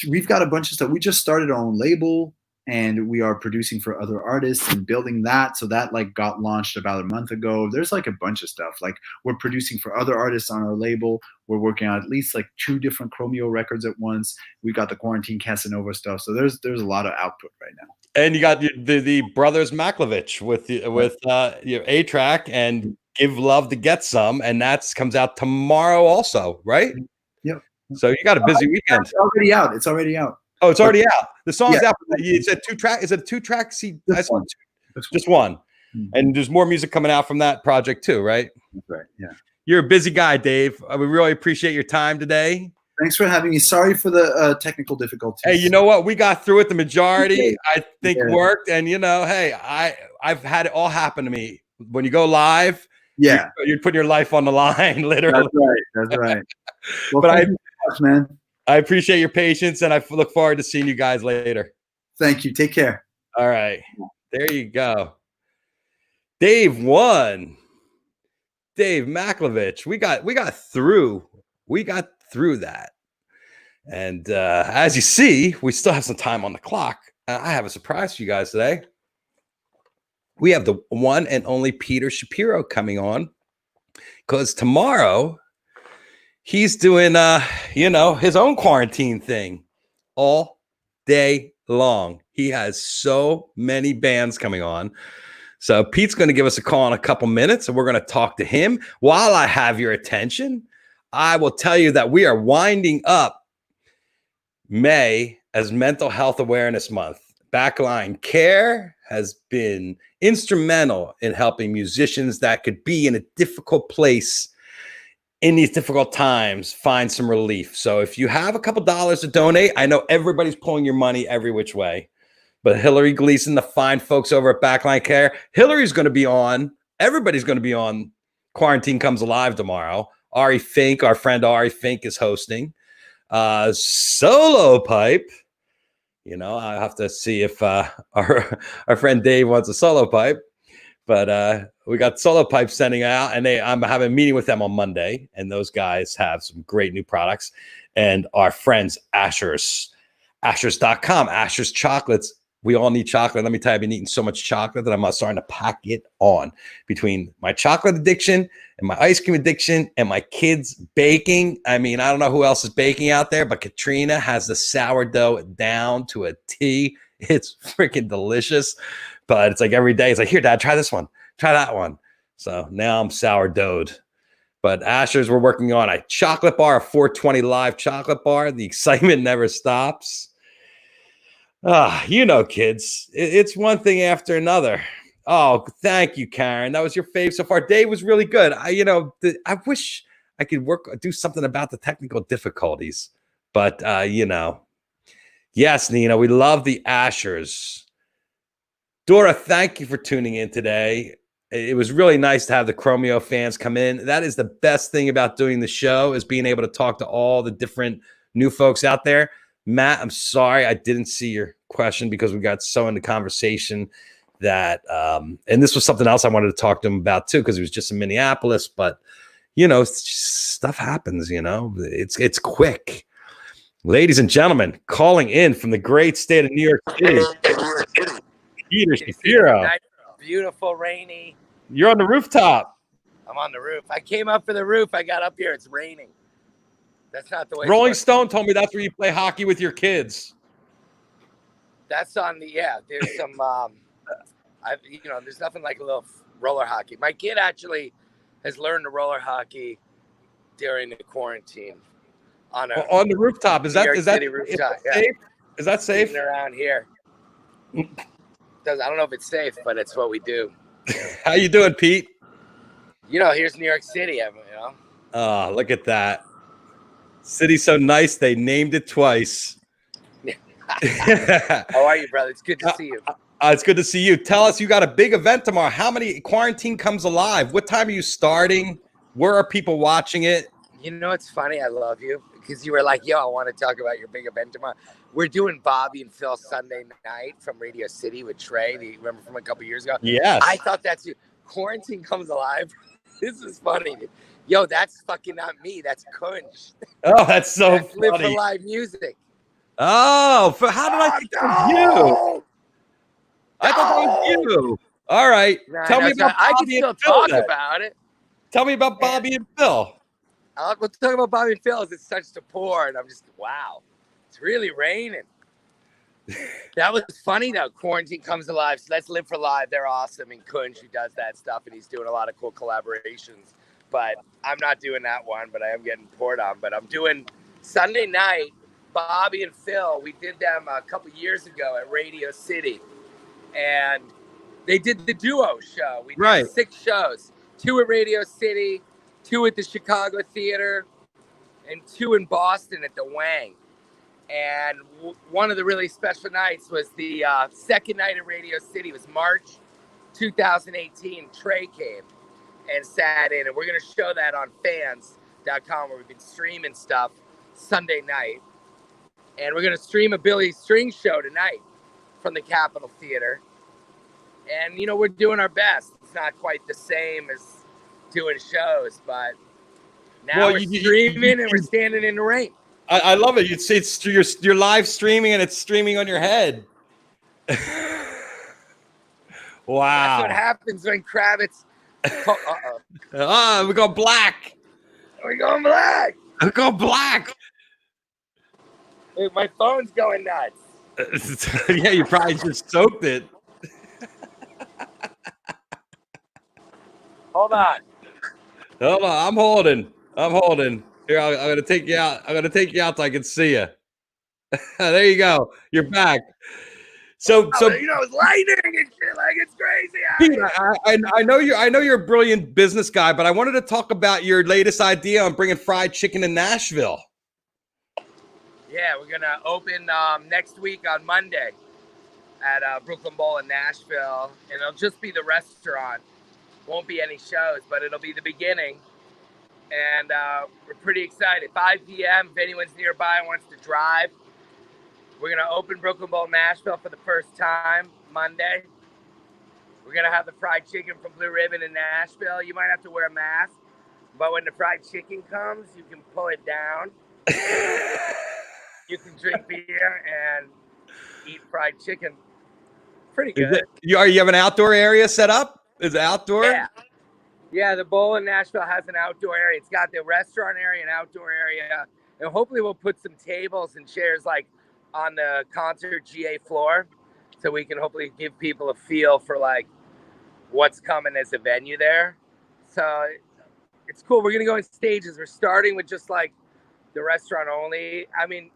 [SPEAKER 2] We've got a bunch of stuff. We just started our own label, and we are producing for other artists and building that. So that like got launched about a month ago. There's like a bunch of stuff. Like we're producing for other artists on our label. We're working on at least like 2 different Chromeo records at once. We got the Quarantine Casanova stuff. So there's a lot of output right now.
[SPEAKER 1] And you got the Brothers Macklovitch with A-Trak and Give Love to Get Some, and that comes out tomorrow also, right?
[SPEAKER 2] Yep.
[SPEAKER 1] So you got a busy weekend.
[SPEAKER 2] It's already out. It's already out.
[SPEAKER 1] Oh, it's already out. The song's
[SPEAKER 2] Yeah.
[SPEAKER 1] out. It's a 2-track. Is it a 2-track? See,
[SPEAKER 2] Just one.
[SPEAKER 1] Just one.
[SPEAKER 2] Mhm.
[SPEAKER 1] And there's more music coming out from that project too, right?
[SPEAKER 2] That's right. Yeah.
[SPEAKER 1] You're a busy guy, Dave. We really appreciate your time today.
[SPEAKER 2] Thanks for having me. Sorry for the technical difficulties.
[SPEAKER 1] Hey, you know what? We got through it. The majority, I think,
[SPEAKER 2] Yeah.
[SPEAKER 1] worked. And hey, I've had it all happen to me. When you go live,
[SPEAKER 2] Yeah,
[SPEAKER 1] you're putting your life on the line, literally.
[SPEAKER 2] That's right. Well,
[SPEAKER 1] But
[SPEAKER 2] thank you so much, man.
[SPEAKER 1] I appreciate your patience, and I look forward to seeing you guys later.
[SPEAKER 2] Thank you. Take care.
[SPEAKER 1] All right, there you go. Dave won. Dave Macklovitch. We got through. We got through that. And as you see, we still have some time on the clock. I have a surprise for you guys today. We have the one and only Peter Shapiro coming on, because tomorrow he's doing his own quarantine thing all day long. He has so many bands coming on. So Pete's going to give us a call in a couple minutes, and we're going to talk to him. While I have your attention, I will tell you that we are winding up May as Mental Health Awareness Month. Backline Care has been instrumental in helping musicians that could be in a difficult place in these difficult times find some relief. So if you have a couple dollars to donate, I know everybody's pulling your money every which way, but Hillary Gleason, the fine folks over at Backline Care, Hillary's going to be on. Everybody's going to be on Quarantine Comes Alive tomorrow. Ari Fink, our friend Ari Fink, is hosting. Solo Pipe. I have to see if our friend Dave wants a solo pipe, but we got Solo Pipe sending out, and I'm having a meeting with them on Monday, and those guys have some great new products. And our friends Ashers.com, Ashers Chocolates. We all need chocolate. Let me tell you, I've been eating so much chocolate that I'm starting to pack it on. Between my chocolate addiction and my ice cream addiction and my kids baking. I mean, I don't know who else is baking out there, but Katrina has the sourdough down to a T. It's freaking delicious. But it's like every day, it's like, here, Dad, try this one. Try that one. So now I'm sourdough'd. But Asher's, we're working on a chocolate bar, a 420 live chocolate bar. The excitement never stops. Kids, it's one thing after another. Oh, thank you, Karen. That was your fave so far. Dave was really good. I wish I could do something about the technical difficulties, but yes, Nina, we love the Ashers. Dora, thank you for tuning in today. It was really nice to have the Chromeo fans come in. That is the best thing about doing the show, is being able to talk to all the different new folks out there. Matt, I'm sorry I didn't see your question because we got so into conversation that and this was something else I wanted to talk to him about too, because he was just in Minneapolis. But stuff happens. It's quick. Ladies and gentlemen, calling in from the great state of New York City, Peter Shapiro.
[SPEAKER 3] Beautiful, rainy.
[SPEAKER 1] You're on the rooftop.
[SPEAKER 3] I'm on the roof. I came up for the roof. I got up here. It's raining. That's not the way.
[SPEAKER 1] Rolling Stone told me that's where you play hockey with your kids.
[SPEAKER 3] That's on the, there's some, there's nothing like a little roller hockey. My kid actually has learned to roller hockey during the quarantine on
[SPEAKER 1] the rooftop. Is
[SPEAKER 3] New
[SPEAKER 1] that
[SPEAKER 3] York
[SPEAKER 1] is that
[SPEAKER 3] City rooftop? Yeah,
[SPEAKER 1] safe? Is that safe?
[SPEAKER 3] sitting around here. I don't know if it's safe, but it's what we do.
[SPEAKER 1] How you doing, Pete?
[SPEAKER 3] Here's New York City.
[SPEAKER 1] Oh, look at that. City's so nice, they named it twice.
[SPEAKER 3] How are you, brother? It's good to see you.
[SPEAKER 1] It's good to see you. Tell us, you got a big event tomorrow. How many Quarantine Comes Alive? What time are you starting? Where are people watching it?
[SPEAKER 3] It's funny. I love you because you were like, yo, I want to talk about your big event tomorrow. We're doing Bobby and Phil Sunday night from Radio City with Trey. Do you remember from a couple years ago?
[SPEAKER 1] Yes.
[SPEAKER 3] I thought that's you. Quarantine Comes Alive. This is funny, dude. Yo, that's fucking not me. That's Kunj.
[SPEAKER 1] Oh, that's so
[SPEAKER 3] That's
[SPEAKER 1] funny.
[SPEAKER 3] Live for Live Music.
[SPEAKER 1] Oh, how did I think it was you? I thought it was you. All right. Tell me about
[SPEAKER 3] I can
[SPEAKER 1] Bobby
[SPEAKER 3] still
[SPEAKER 1] and Phil
[SPEAKER 3] talk
[SPEAKER 1] then.
[SPEAKER 3] about it.
[SPEAKER 1] Tell me about Bobby and Phil.
[SPEAKER 3] We'll talk about Bobby and Phil. It's such support. And I'm just, wow. It's really raining. That was funny, though. Quarantine Comes Alive. So that's Live for Live. They're awesome. And Kunj, who does that stuff, and he's doing a lot of cool collaborations. But I'm not doing that one, but I am getting poured on. But I'm doing Sunday night, Bobby and Phil. We did them a couple years ago at Radio City. And they did the duo show. We did 6 shows. 2 at Radio City, 2 at the Chicago Theater, and 2 in Boston at the Wang. And one of the really special nights was the second night at Radio City. It was March 2018. Trey came and sat in. And we're going to show that on fans.com where we've been streaming stuff Sunday night. And we're going to stream a Billy String show tonight from the Capitol Theater. And, we're doing our best. It's not quite the same as doing shows, but now we're streaming and we're standing in the rain.
[SPEAKER 1] I love it. You're live streaming and it's streaming on your head. Wow.
[SPEAKER 3] That's what happens when Kravitz.
[SPEAKER 1] We go black.
[SPEAKER 3] We're going black.
[SPEAKER 1] We go black.
[SPEAKER 3] Wait, my phone's going nuts.
[SPEAKER 1] Yeah, you probably just soaked it.
[SPEAKER 3] Hold on.
[SPEAKER 1] I'm holding. Here, I'm gonna take you out. I'm gonna take you out so I can see you. There you go. You're back. So
[SPEAKER 3] it's lightning and shit. Like, it's crazy.
[SPEAKER 1] Pete, I know you. I know you're a brilliant business guy, but I wanted to talk about your latest idea on bringing fried chicken to Nashville.
[SPEAKER 3] Yeah, we're gonna open next week on Monday at Brooklyn Bowl in Nashville, and it'll just be the restaurant. Won't be any shows, but it'll be the beginning. And we're pretty excited. 5 p.m. if anyone's nearby and wants to drive. We're going to open Brooklyn Bowl Nashville for the first time Monday. We're going to have the fried chicken from Blue Ribbon in Nashville. You might have to wear a mask, but when the fried chicken comes, you can pull it down. You can drink beer and eat fried chicken. Pretty good.
[SPEAKER 1] You have an outdoor area set up? Is it outdoor?
[SPEAKER 3] Yeah, the bowl in Nashville has an outdoor area. It's got the restaurant area and outdoor area. And hopefully we'll put some tables and chairs like on the concert GA floor so we can hopefully give people a feel for like what's coming as a venue there. So it's cool. We're going to go in stages. We're starting with just like the restaurant only. I mean,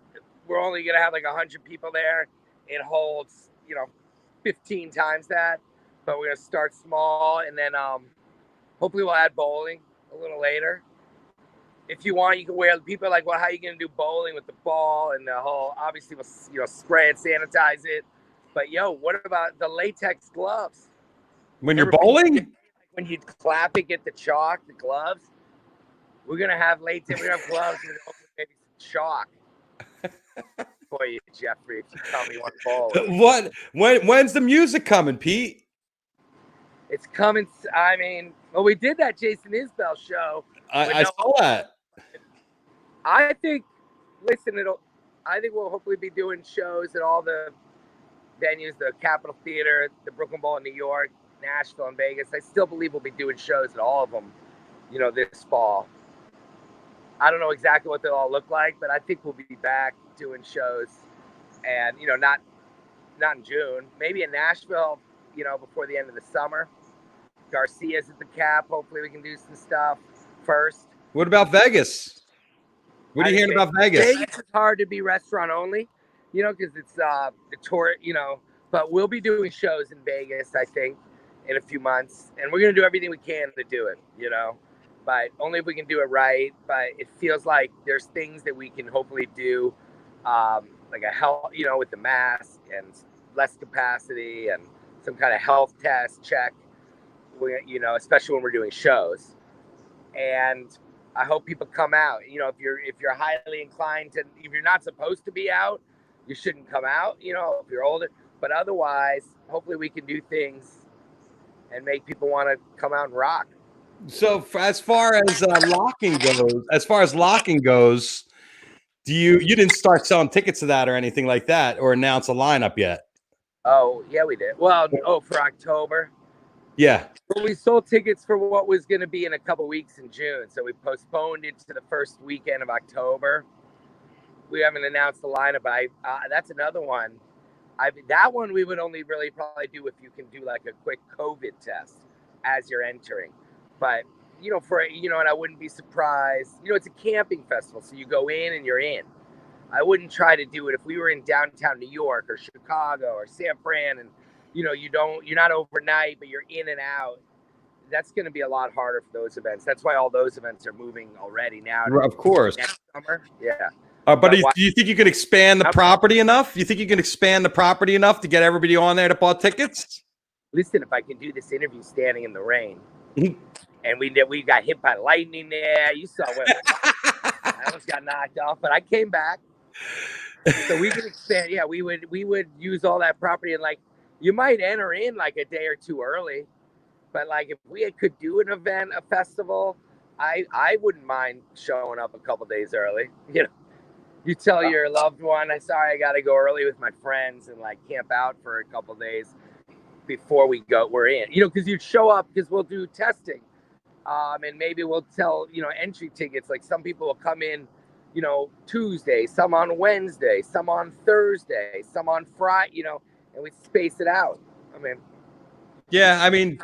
[SPEAKER 3] we're only going to have like 100 people there. It holds, 15 times that. But we're going to start small and then hopefully we'll add bowling a little later. If you want, you can wear. People are like, well, how are you going to do bowling with the ball and the whole? Obviously, we'll spray and sanitize it. But what about the latex gloves?
[SPEAKER 1] When you're bowling,
[SPEAKER 3] when you clap it, get the chalk, the gloves. We're gonna have latex. We're gonna have gloves and maybe some chalk for you, Jeffrey. If you tell me what bowl.
[SPEAKER 1] When's the music coming, Pete?
[SPEAKER 3] It's coming. I mean, we did that Jason Isbell show.
[SPEAKER 1] I saw that.
[SPEAKER 3] I think we'll hopefully be doing shows at all the venues, the Capitol Theater, the Brooklyn Bowl in New York, Nashville, and Vegas. I still believe we'll be doing shows at all of them, this fall. I don't know exactly what they'll all look like, but I think we'll be back doing shows and, not in June, maybe in Nashville, before the end of the summer. Garcia's at the Cap. Hopefully we can do some stuff first.
[SPEAKER 1] What about Vegas? What are you hearing about Vegas?
[SPEAKER 3] Vegas is hard to be restaurant only, you know, because it's the tour, you know. But we'll be doing shows in Vegas, I think, in a few months, and we're gonna do everything we can to do it, you know. But only if we can do it right. But it feels like there's things that we can hopefully do, like a health, you know, with the mask and less capacity and some kind of health test check, you know, especially when we're doing shows. And I hope people come out. You know, if you're highly inclined to, if you're not supposed to be out, you shouldn't come out. You know, if you're older. But otherwise, hopefully we can do things and make people want to come out and rock.
[SPEAKER 1] So as far as locking goes, do you didn't start selling tickets to that or anything like that, or announce a lineup yet?
[SPEAKER 3] Oh yeah, we did. Well, for October.
[SPEAKER 1] Yeah.
[SPEAKER 3] Well, we sold tickets for what was going to be in a couple weeks in June, so we postponed it to the first weekend of October. We haven't announced the lineup, but that's another one. That one we would only really probably do if you can do like a quick COVID test as you're entering. But you know, and I wouldn't be surprised. You know, it's a camping festival, so you go in and you're in. I wouldn't try to do it if we were in downtown New York or Chicago or San Fran, and you know, you're not overnight, but you're in and out. That's going to be a lot harder for those events. That's why all those events are moving already now.
[SPEAKER 1] Of course.
[SPEAKER 3] Next summer, yeah.
[SPEAKER 1] But do you think you can expand the property enough? You think you can expand the property enough to get everybody on there to buy tickets?
[SPEAKER 3] Listen, if I can do this interview standing in the rain, and we got hit by lightning there. You saw when I almost got knocked off, but I came back. So we can expand. Yeah, we would use all that property, and like you might enter in like a day or two early, but like if we could do an event, a festival, I wouldn't mind showing up a couple days early. You know. You tell your loved one, I'm sorry, I got to go early with my friends and like camp out for a couple days before we're in, you know, because you'd show up because we'll do testing. And maybe we'll tell, you know, entry tickets. Like some people will come in, you know, Tuesday, some on Wednesday, some on Thursday, some on Friday, you know, and we space it out. I mean,
[SPEAKER 1] yeah, I mean,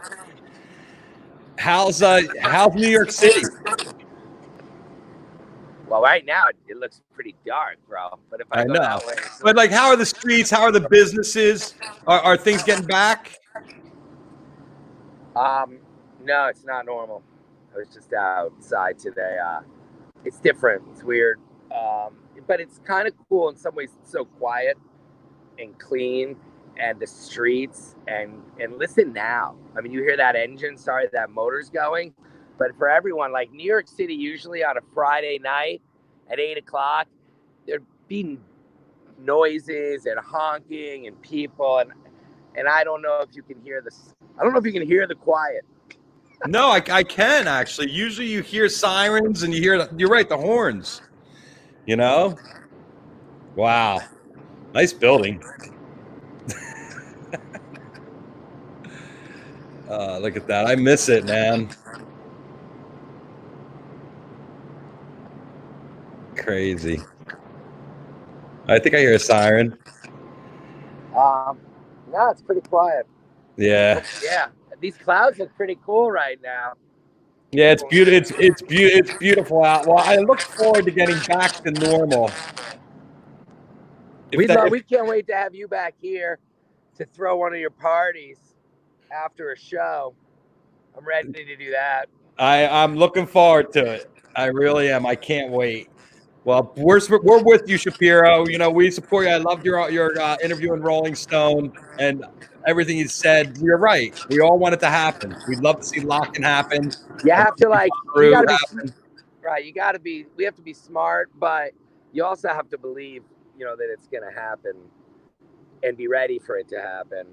[SPEAKER 1] how's New York City?
[SPEAKER 3] Well, right now it looks pretty dark, bro. But if I go that way,
[SPEAKER 1] but like, how are the streets? How are the businesses? Are things getting back?
[SPEAKER 3] No, it's not normal. I was just outside today. It's different. It's weird. But it's kind of cool in some ways. It's so quiet and clean, and the streets and listen now. I mean, you hear that engine? Sorry, that motor's going. But for everyone, like New York City, usually on a Friday night at 8:00, there'd be noises and honking and people, and I don't know if you can hear this. I don't know if you can hear the quiet.
[SPEAKER 1] No, I can actually. Usually, you hear sirens and you're right, the horns. You know, wow, nice building. Look at that! I miss it, man. Crazy. I think I hear a siren.
[SPEAKER 3] No, it's pretty quiet.
[SPEAKER 1] Yeah.
[SPEAKER 3] Yeah. These clouds look pretty cool right now.
[SPEAKER 1] Yeah, it's beautiful. It's beautiful out. Well, I look forward to getting back to normal.
[SPEAKER 3] We can't wait to have you back here to throw one of your parties after a show. I'm ready to do that.
[SPEAKER 1] I'm looking forward to it. I really am. I can't wait. Well, we're with you, Shapiro. You know, we support you. I loved your interview in Rolling Stone and everything you said. You're right. We all want it to happen. We'd love to see locking happen.
[SPEAKER 3] You have to we have to be smart, but you also have to believe, you know, that it's going to happen and be ready for it to happen,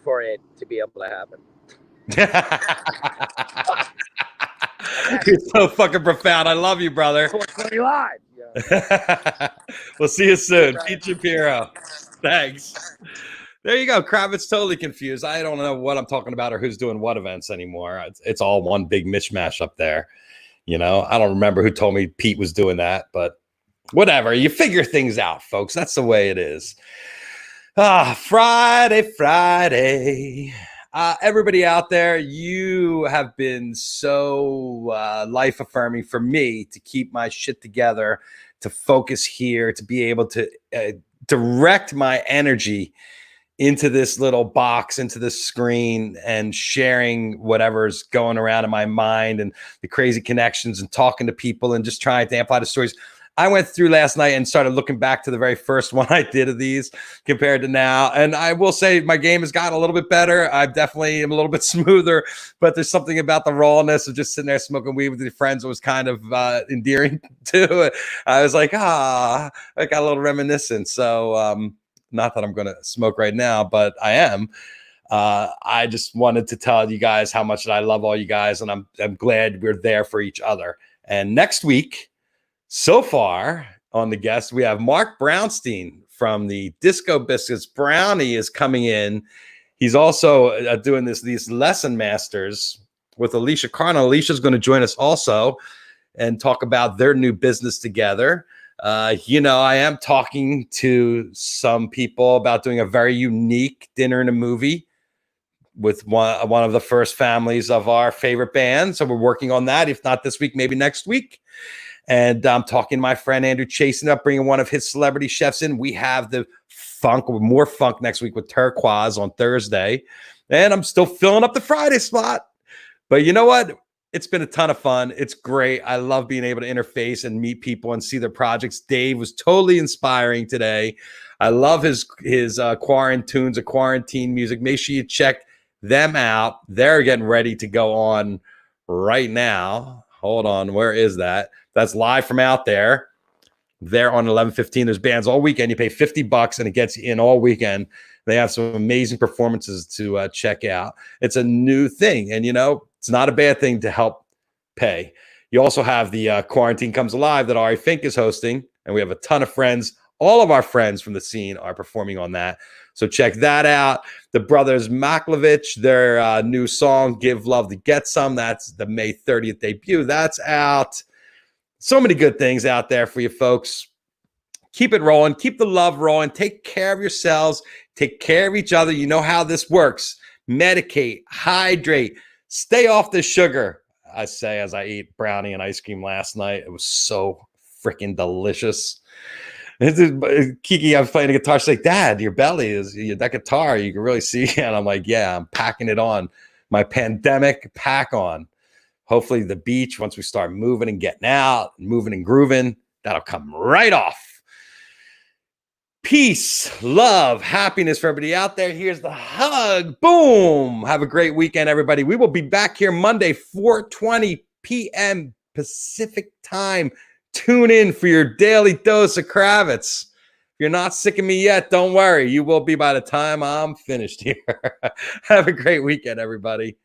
[SPEAKER 3] for it to be able to happen.
[SPEAKER 1] You're so fucking profound. I love you, brother.
[SPEAKER 3] 420 Live. Yeah.
[SPEAKER 1] We'll see you soon. Pete Shapiro. Thanks. There you go. Kravitz totally confused. I don't know what I'm talking about or who's doing what events anymore. It's all one big mishmash up there. You know, I don't remember who told me Pete was doing that, but whatever. You figure things out, folks. That's the way it is. Friday. Everybody out there, you have been so life affirming for me to keep my shit together, to focus here, to be able to direct my energy into this little box, into this screen, and sharing whatever's going around in my mind and the crazy connections and talking to people and just trying to amplify the stories. I went through last night and started looking back to the very first one I did of these compared to now. And I will say my game has gotten a little bit better. I definitely am a little bit smoother, but there's something about the rawness of just sitting there smoking weed with your friends that was kind of endearing too. I was like, I got a little reminiscent. So not that I'm going to smoke right now, but I am. I just wanted to tell you guys how much that I love all you guys, and I'm glad we're there for each other. And next week, so far on the guest, we have Mark Brownstein from the Disco Biscuits. Brownie is coming in. He's also doing these lesson masters with Alicia Carno. Alicia's going to join us also and talk about their new business together. I am talking to some people about doing a very unique dinner and a movie with one of the first families of our favorite band. So we're working on that. If not this week, maybe next week. And I'm talking to my friend Andrew Chasen about bringing one of his celebrity chefs in. We have the funk, more funk next week with Turquoise on Thursday. And I'm still filling up the Friday slot. But you know what? It's been a ton of fun. It's great. I love being able to interface and meet people and see their projects. Dave was totally inspiring today. I love his Quaran-tunes, quarantine music. Make sure you check them out. They're getting ready to go on right now. Hold on. Where is that? That's live from out there. They're on 11:15. There's bands all weekend. You pay $50 and it gets you in all weekend. They have some amazing performances to check out. It's a new thing. And, it's not a bad thing to help pay. You also have the Quarantine Comes Alive that Ari Fink is hosting. And we have a ton of friends. All of our friends from the scene are performing on that. So check that out. The Brothers Macklovitch, their new song, Give Love to Get Some. That's the May 30th debut. That's out. So many good things out there for you folks. Keep it rolling. Keep the love rolling. Take care of yourselves. Take care of each other. You know how this works. Medicate. Hydrate. Stay off the sugar. I say as I ate brownie and ice cream last night. It was so freaking delicious. Kiki, I was playing the guitar. She's like, Dad, your belly is that guitar. You can really see. And I'm like, yeah, I'm packing it on. My pandemic pack on. Hopefully the beach, once we start moving and getting out, moving and grooving, that'll come right off. Peace, love, happiness for everybody out there. Here's the hug. Boom. Have a great weekend, everybody. We will be back here Monday, 4:20 p.m. Pacific time. Tune in for your daily dose of Kravitz. If you're not sick of me yet, don't worry. You will be by the time I'm finished here. Have a great weekend, everybody.